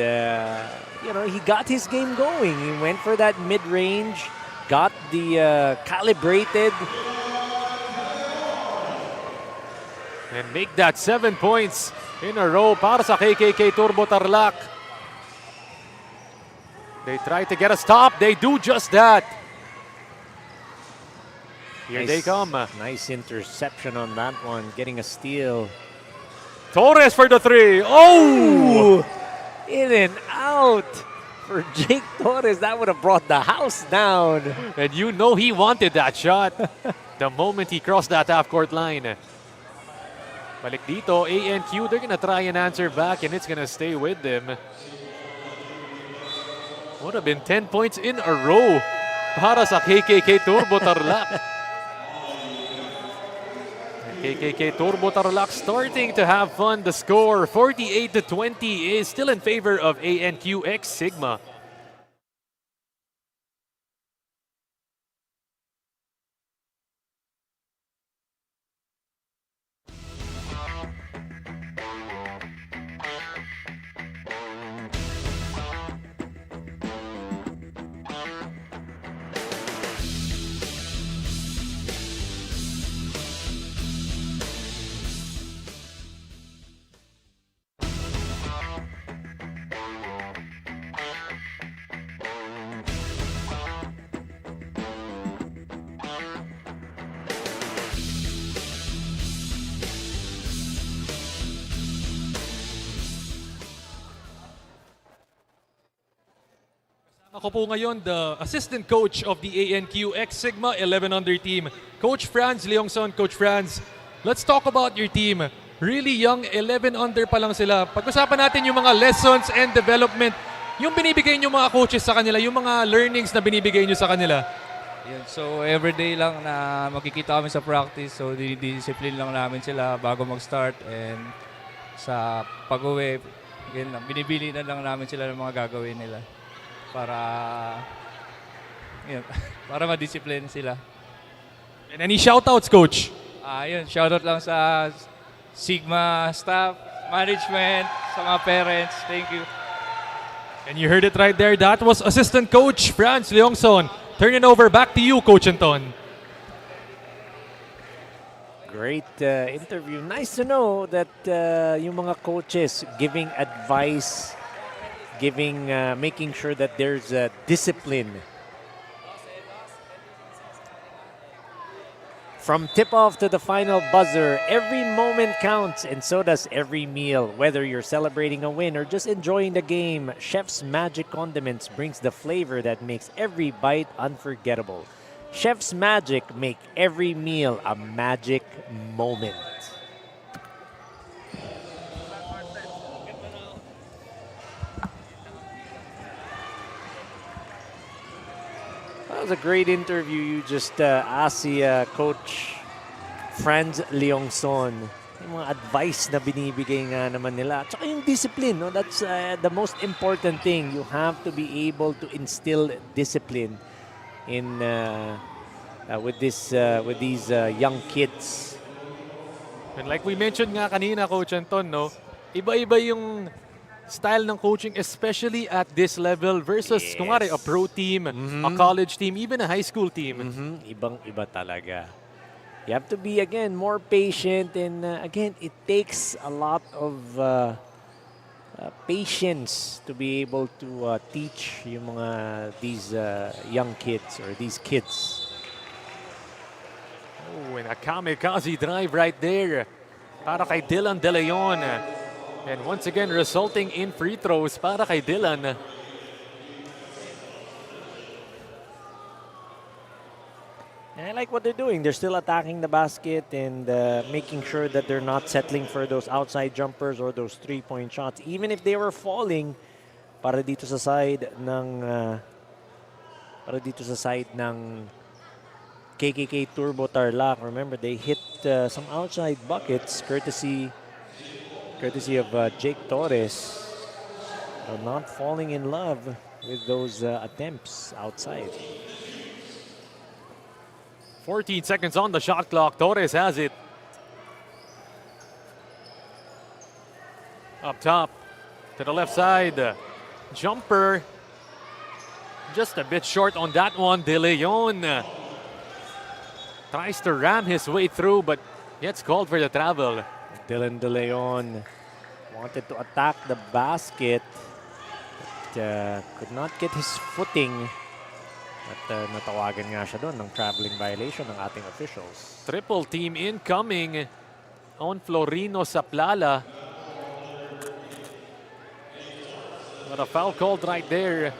he got his game going. He went for that mid-range, got the calibrated. And make that 7 points in a row para sa KKK Turbo Tarlac. They try to get a stop. They do just that. Here they come. Nice interception on that one, getting a steal. Torres for the 3. Oh! In and out for Jake Torres. That would have brought the house down. And you know he wanted that shot the moment he crossed that half-court line. Balik dito, ANQ, they're gonna try and answer back and it's gonna stay with them. Would have been 10 points in a row para sa KKK Turbo Tarlac. KKK Turbo Tarlac starting to have fun. The score, 48-20, is still in favor of ANQX Sigma. Ako po ngayon, the assistant coach of the ANQX Sigma 11 under team, Coach Franz Leongson. Coach Franz, let's talk about your team. Really young, 11 under pa lang sila. Pag-usapan natin yung mga lessons and development, yung binibigay nyo mga coaches sa kanila, yung mga learnings na binibigay nyo sa kanila. Yun, so everyday lang na makikita kami sa practice, so dinidiscipline lang namin sila bago mag-start, and sa pag-uwi, yun lang, binibili na lang namin sila ng mga gagawin nila para yun, para ma-discipline sila. And any shoutouts, Coach? Yun, shoutout lang sa Sigma staff, management, sa mga parents. Thank you. And you heard it right there. That was assistant coach Franz Leongson. Turn it over back to you, Coach Anton. Great interview. Nice to know that yung mga coaches giving advice, making sure that there's discipline. From tip-off to the final buzzer, every moment counts, and so does every meal. Whether you're celebrating a win or just enjoying the game, Chef's Magic Condiments brings the flavor that makes every bite unforgettable. Chef's Magic make every meal a magic moment. That was a great interview. You just asked the Coach Franz Leongson yung mga advice na binibigay nga naman nila. At saka yung discipline, no? That's the most important thing. You have to be able to instill discipline in with these young kids. And like we mentioned nga kanina, Coach Anton, no? Iba-iba yung style ng coaching, especially at this level versus, kunwari, a pro team, a college team, even a high school team. Ibang-iba talaga. You have to be, again, more patient. And, again, it takes a lot of patience to be able to teach yung these young kids or these kids. Oh, and a kamikaze drive right there para kay Dylan De Leon. And once again, resulting in free throws para kay Dylan. And I like what they're doing. They're still attacking the basket and making sure that they're not settling for those outside jumpers or those three-point shots. Even if they were falling, para dito sa side ng KKK Turbo Tarlac. Remember, they hit some outside buckets courtesy of Jake Torres. Not falling in love with those attempts outside. 14 seconds on the shot clock. Torres has it. Up top to the left side. Jumper. Just a bit short on that one. De Leon tries to ram his way through, but gets called for the travel. Dylan De Leon wanted to attack the basket, but could not get his footing. At natawagan nga siya doon ng traveling violation ng ating officials. Triple team incoming on Florino Saplala. But a foul called right there.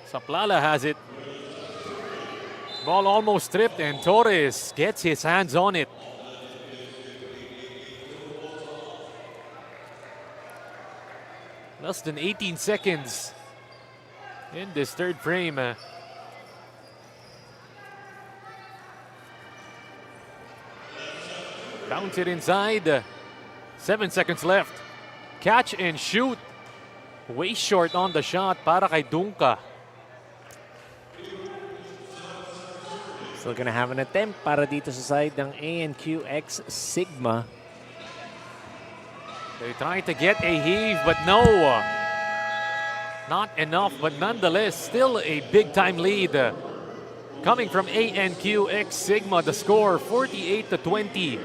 Saplala has it. Ball almost stripped and Torres gets his hands on it. Less than 18 seconds in this third frame. Bounce it inside. 7 seconds left. Catch and shoot. Way short on the shot para kay Dunka. Still gonna have an attempt para dito sa side ng ANQ X Sigma. They try to get a heave, but no. Not enough, but nonetheless, still a big-time lead. Coming from ANQ X Sigma, the score 48-20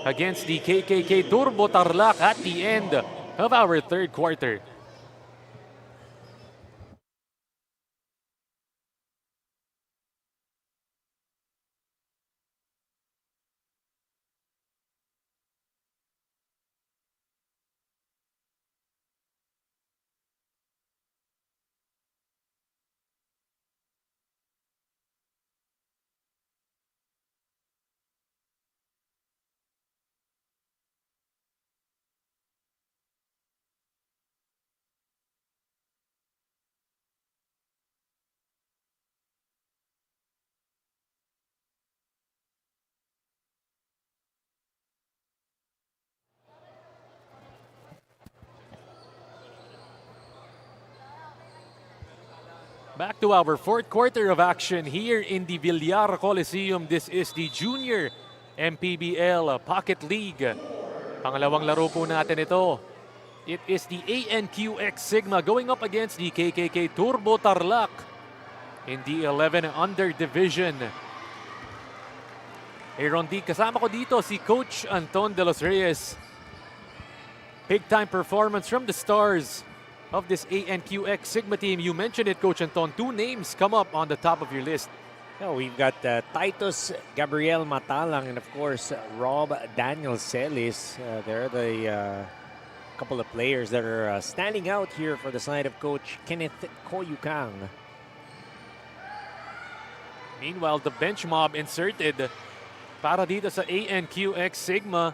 against the KKK Turbo Tarlac at the end of our third quarter. Back to our fourth quarter of action here in the Villar Coliseum. This is the Junior MPBL Pocket League. Pangalawang laro po natin ito. It is the ANQX Sigma going up against the KKK Turbo Tarlac in the 11 under division. Aaron D, kasama ko dito si Coach Anton De Los Reyes. Big time performance from the stars of this ANQX Sigma team. You mentioned it, Coach Anton. Two names come up on the top of your list. Yeah, we've got Titus Gabriel Matalang and, of course, Rob Daniel Celis. They're the couple of players that are standing out here for the side of Coach Kenneth Koyukang. Meanwhile, the bench mob inserted para dito sa ANQX Sigma.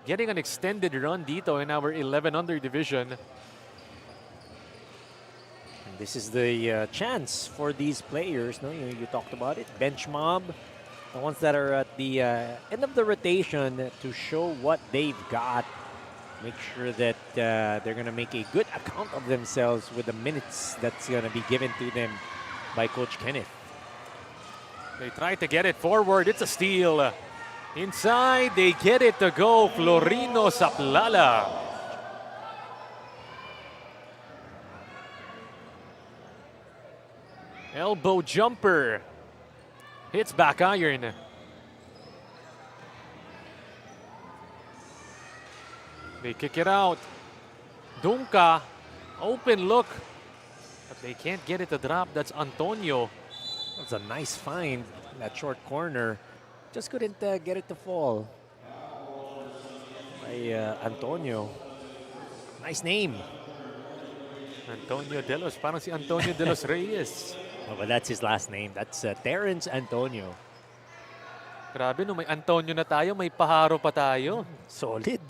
Getting an extended run dito in our 11 under division. This is the chance for these players. No, you talked about it. Bench mob, the ones that are at the end of the rotation to show what they've got. Make sure that they're going to make a good account of themselves with the minutes that's going to be given to them by Coach Kenneth. They try to get it forward. It's a steal. Inside, they get it to go. Florino Saplala. Elbow jumper. Hits back iron. They kick it out. Dunca. Open look. But they can't get it to drop. That's Antonio. That's a nice find. That short corner. Just couldn't get it to fall. By Antonio. Nice name. Antonio Delos. Parang si Antonio de los Reyes. Oh, but that's his last name. That's Terrence Antonio. Grabe, no, may Antonio na tayo, may Paharo pa tayo. Solid.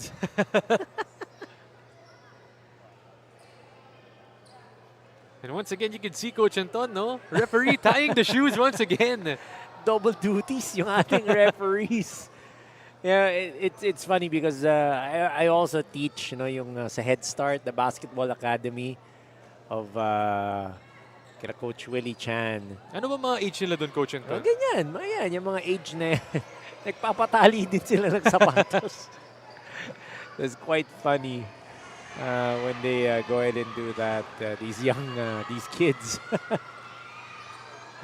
And once again, you can see Coach Anton, no? Referee tying the shoes once again. Double duties yung ating referees. Yeah, it's funny because I also teach, yung sa Head Start, the Basketball Academy of kina Coach Willie Chan. Ano ba mga age nila doon, Coach Anton? Ganyan, yung mga age na yan. Nagpapatali din sila ng sapatos. It's quite funny when they go ahead and do that. These kids.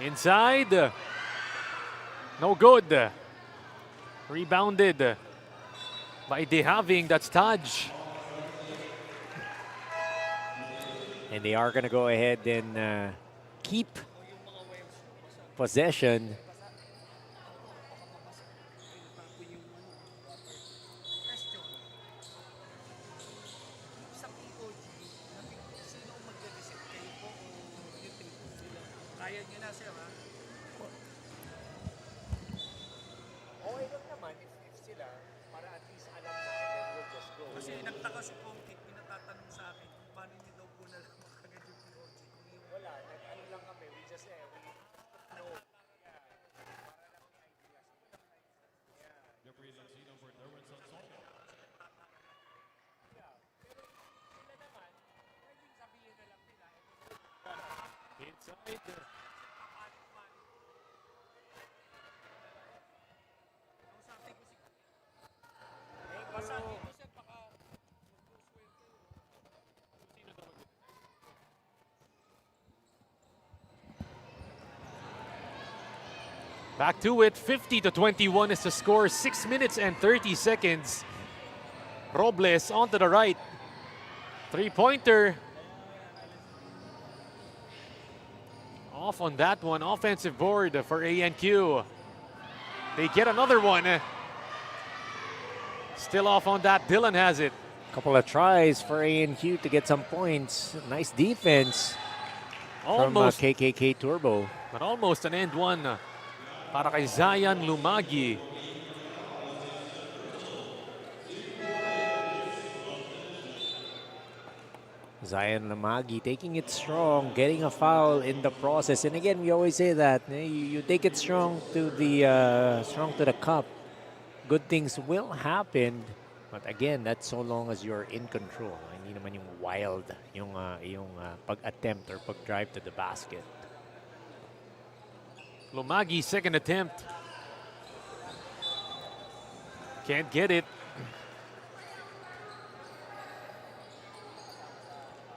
Inside. No good. Rebounded by De Having. That's Taj. And they are going to go ahead and keep possession. Kasi nagtaka si Conti, pinatatanong sa akin kung paano niyo daw po nalaman kagad yung POG. Kung yung wala, ano lang kami, we just know. Inside. Back to it, 50-21 is the score, 6 minutes and 30 seconds. Robles onto the right. Three-pointer. Off on that one, offensive board for ANQ. They get another one. Still off on that, Dylan has it. Couple of tries for ANQ to get some points. Nice defense Almost, from KKK Turbo. but almost an end one para kay Zayan Lumagi. Zion Lamagi taking it strong, getting a foul in the process. And again, we always say that you take it strong to the cup, good things will happen. But again, that's so long as you're in control. Hindi naman yung wild, yung pag-attempt or pag-drive to the basket. Lumagi, second attempt. Can't get it.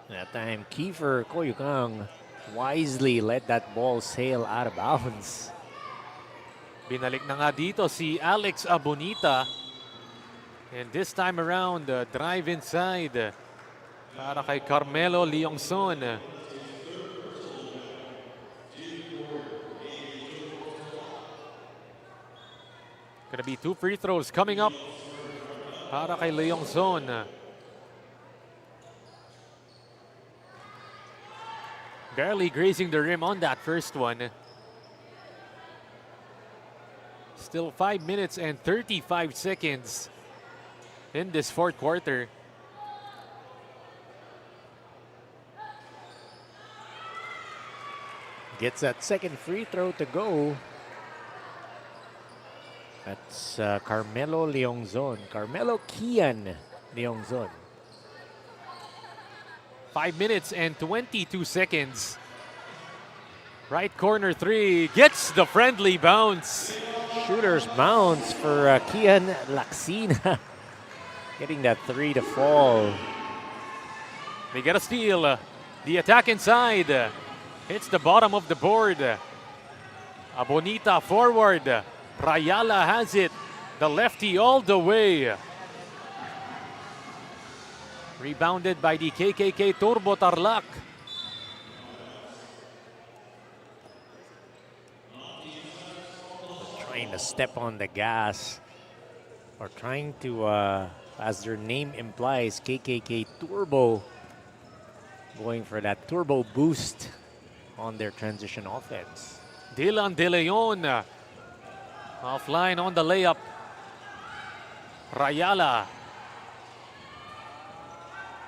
That time, Kiefer Koyukang wisely let that ball sail out of bounds. Binalik na nga dito si Alex Abonita. And this time around, drive inside para kay Carmelo Leongson. Gonna be 2 free throws coming up para kay Leongson. Barely grazing the rim on that first one. Still 5 minutes and 35 seconds in this fourth quarter. Gets that second free throw to go. That's Carmelo Leongson. Carmelo Kian Leongson. 5 minutes and 22 seconds. Right corner three, gets the friendly bounce. Shooter's bounce for Kian Laksina. Getting that 3 to fall. They get a steal. The attack inside. Hits the bottom of the board. Abonita forward. Rayala has it. The lefty all the way. Rebounded by the KKK Turbo Tarlac. Trying to step on the gas. Or trying to, as their name implies, KKK Turbo. Going for that turbo boost on their transition offense. Dylan De Leon. Offline on the layup. Rayala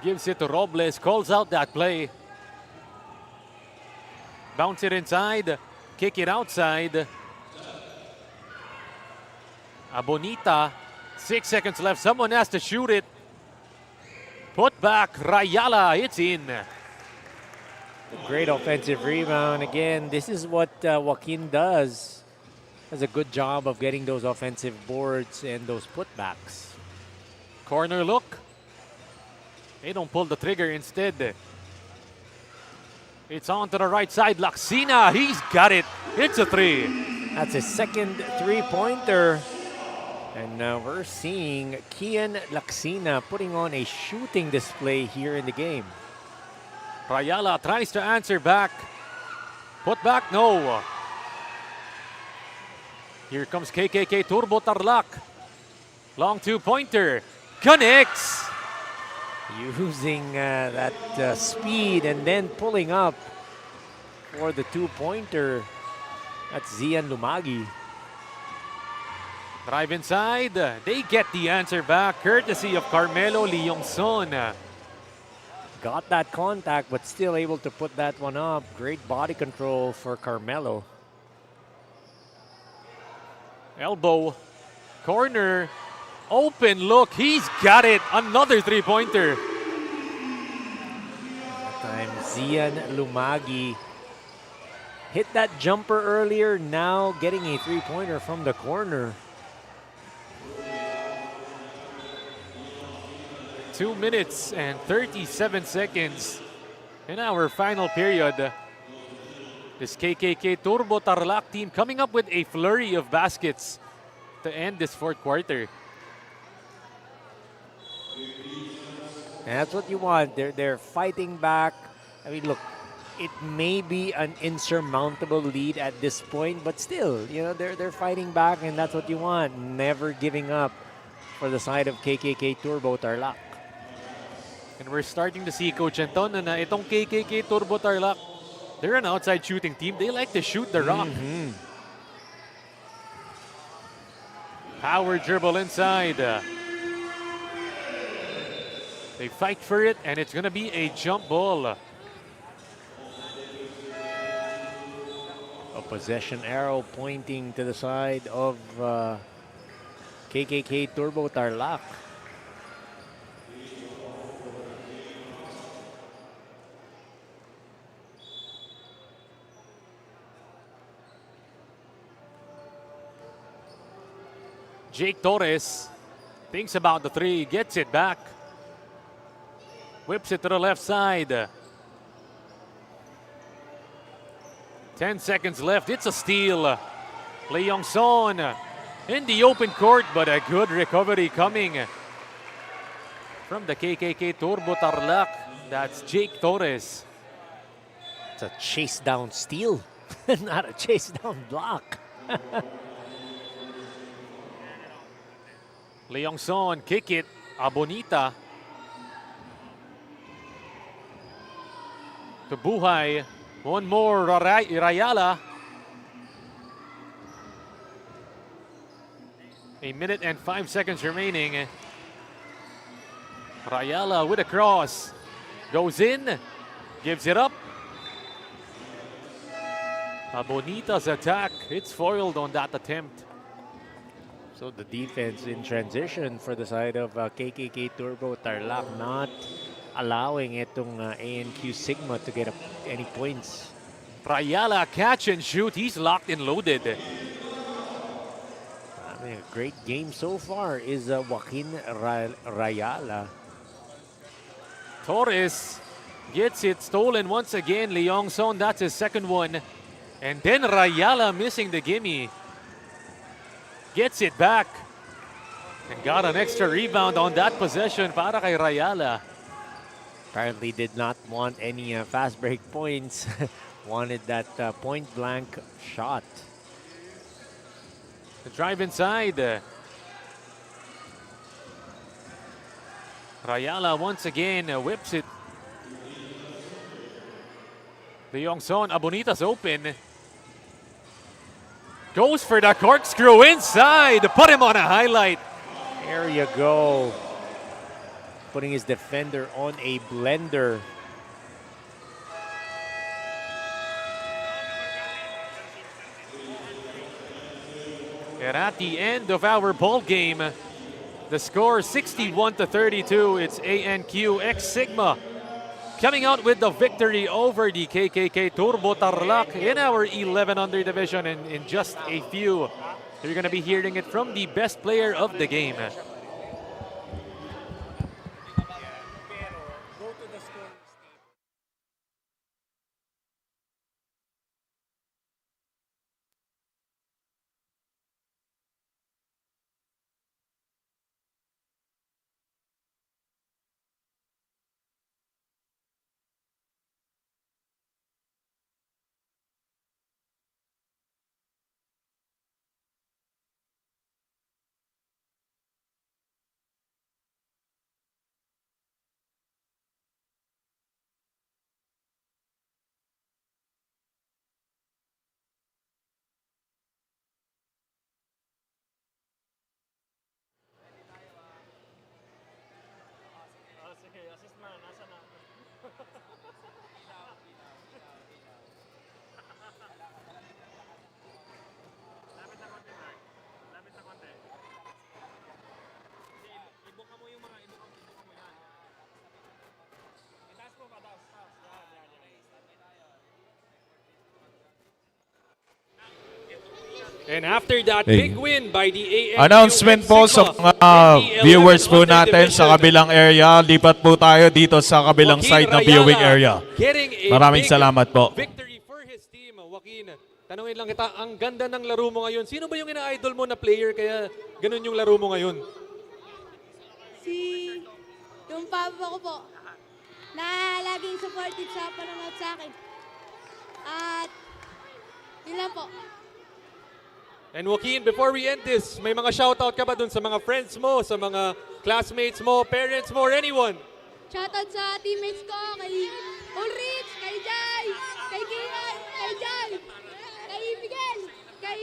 gives it to Robles, calls out that play. Bounce it inside, kick it outside. Abonita, 6 seconds left, someone has to shoot it. Put back, Rayala, it's in. Great offensive rebound. Again, this is what Joaquin does. Does a good job of getting those offensive boards and those putbacks. Corner look. They don't pull the trigger instead. It's on to the right side. Laksina, he's got it. It's a 3. That's his second three-pointer. And now we're seeing Kian Laksina putting on a shooting display here in the game. Rayala tries to answer back. Put back, no. Here comes KKK Turbo Tarlac. Long two-pointer. Connects. Using that speed and then pulling up for the two-pointer. That's Zian Lumagi. Drive inside. They get the answer back courtesy of Carmelo Leongson. Got that contact, but still able to put that one up. Great body control for Carmelo. Elbow. Corner. Open look. He's got it. Another three-pointer. That time, Zian Lumagi hit that jumper earlier. Now getting a three-pointer from the corner. 2 minutes and 37 seconds in our final period. This KKK Turbo Tarlac team coming up with a flurry of baskets to end this fourth quarter. And that's what you want. They're fighting back. I mean, look, it may be an insurmountable lead at this point, but still, you know, they're fighting back, and that's what you want. Never giving up for the side of KKK Turbo Tarlac. And we're starting to see, Coach Anton, na itong KKK Turbo Tarlac, they're an outside shooting team. They like to shoot the rock. Power dribble inside. They fight for it, and it's going to be a jump ball. A possession arrow pointing to the side of KKK Turbo Tarlac. Jake Torres thinks about the three, gets it back. Whips it to the left side. 10 seconds left. It's a steal. Leongson in the open court, but a good recovery coming from the KKK Turbo Tarlac. That's Jake Torres. It's a chase down steal, not a chase down block. Leongson, kick it. Abonita. To Buhay. One more, Rayala. A minute and 5 seconds remaining. Rayala with a cross. Goes in. Gives it up. Abonita's attack. It's foiled on that attempt. So the defense in transition for the side of KKK Turbo Tarlac, not allowing itong ANQ Sigma to get any points. Rayala catch and shoot. He's locked and loaded. Having a great game so far is Joaquin Rayala. Torres gets it stolen once again. Leong Son, that's his second one. And then Rayala missing the gimme. Gets it back. And got an extra rebound on that possession para kay Rayala. Apparently did not want any fast break points. Wanted that point blank shot. The drive inside. Rayala once again whips it. Leong Son, Abonitas open. Goes for the corkscrew inside. Put him on a highlight. There you go. Putting his defender on a blender. And at the end of our ball game, the score 61-32. It's ANQ X Sigma coming out with the victory over the KKK Turbo Tarlac in our 11 under division. And in just a few, you're going to be hearing it from the best player of the game. And after that big win by the ANQ Announcement po sa mga viewers po natin sa kabilang area. Lipat po tayo dito sa kabilang side ng viewing area. Maraming salamat po. Victory for his team. Joaquin, tanungin lang kita, ang ganda ng laro mo ngayon. Sino ba yung ina-idol mo na player kaya ganun yung laro mo ngayon? Yung papa ko po, na laging supportive sa panonood sa akin. At yun lang po. And Joaquin, before we end this, may mga shoutout ka ba dun sa mga friends mo, sa mga classmates mo, parents mo, or anyone? Shoutout sa teammates ko, kay Ulrich, kay Jai, kay Kiran, kay Jai, kay Miguel, kay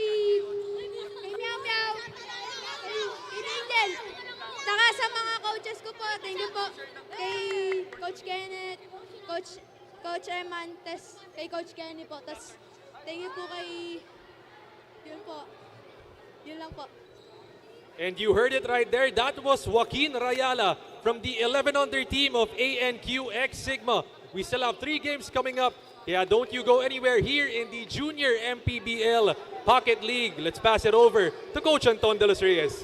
Meow Meow, kay Angel. Saka sa mga coaches ko po, thank you po. Kay Coach Kenneth, Coach Eman, kay Coach Kenny po. Tas thank you po kay, yun po. Yun lang po. And you heard it right there. That was Joaquin Rayala from the 11 under team of ANQ X Sigma. We still have 3 games coming up. Yeah, don't you go anywhere here in the Junior MPBL Pocket League. Let's pass it over to Coach Anton de los Reyes.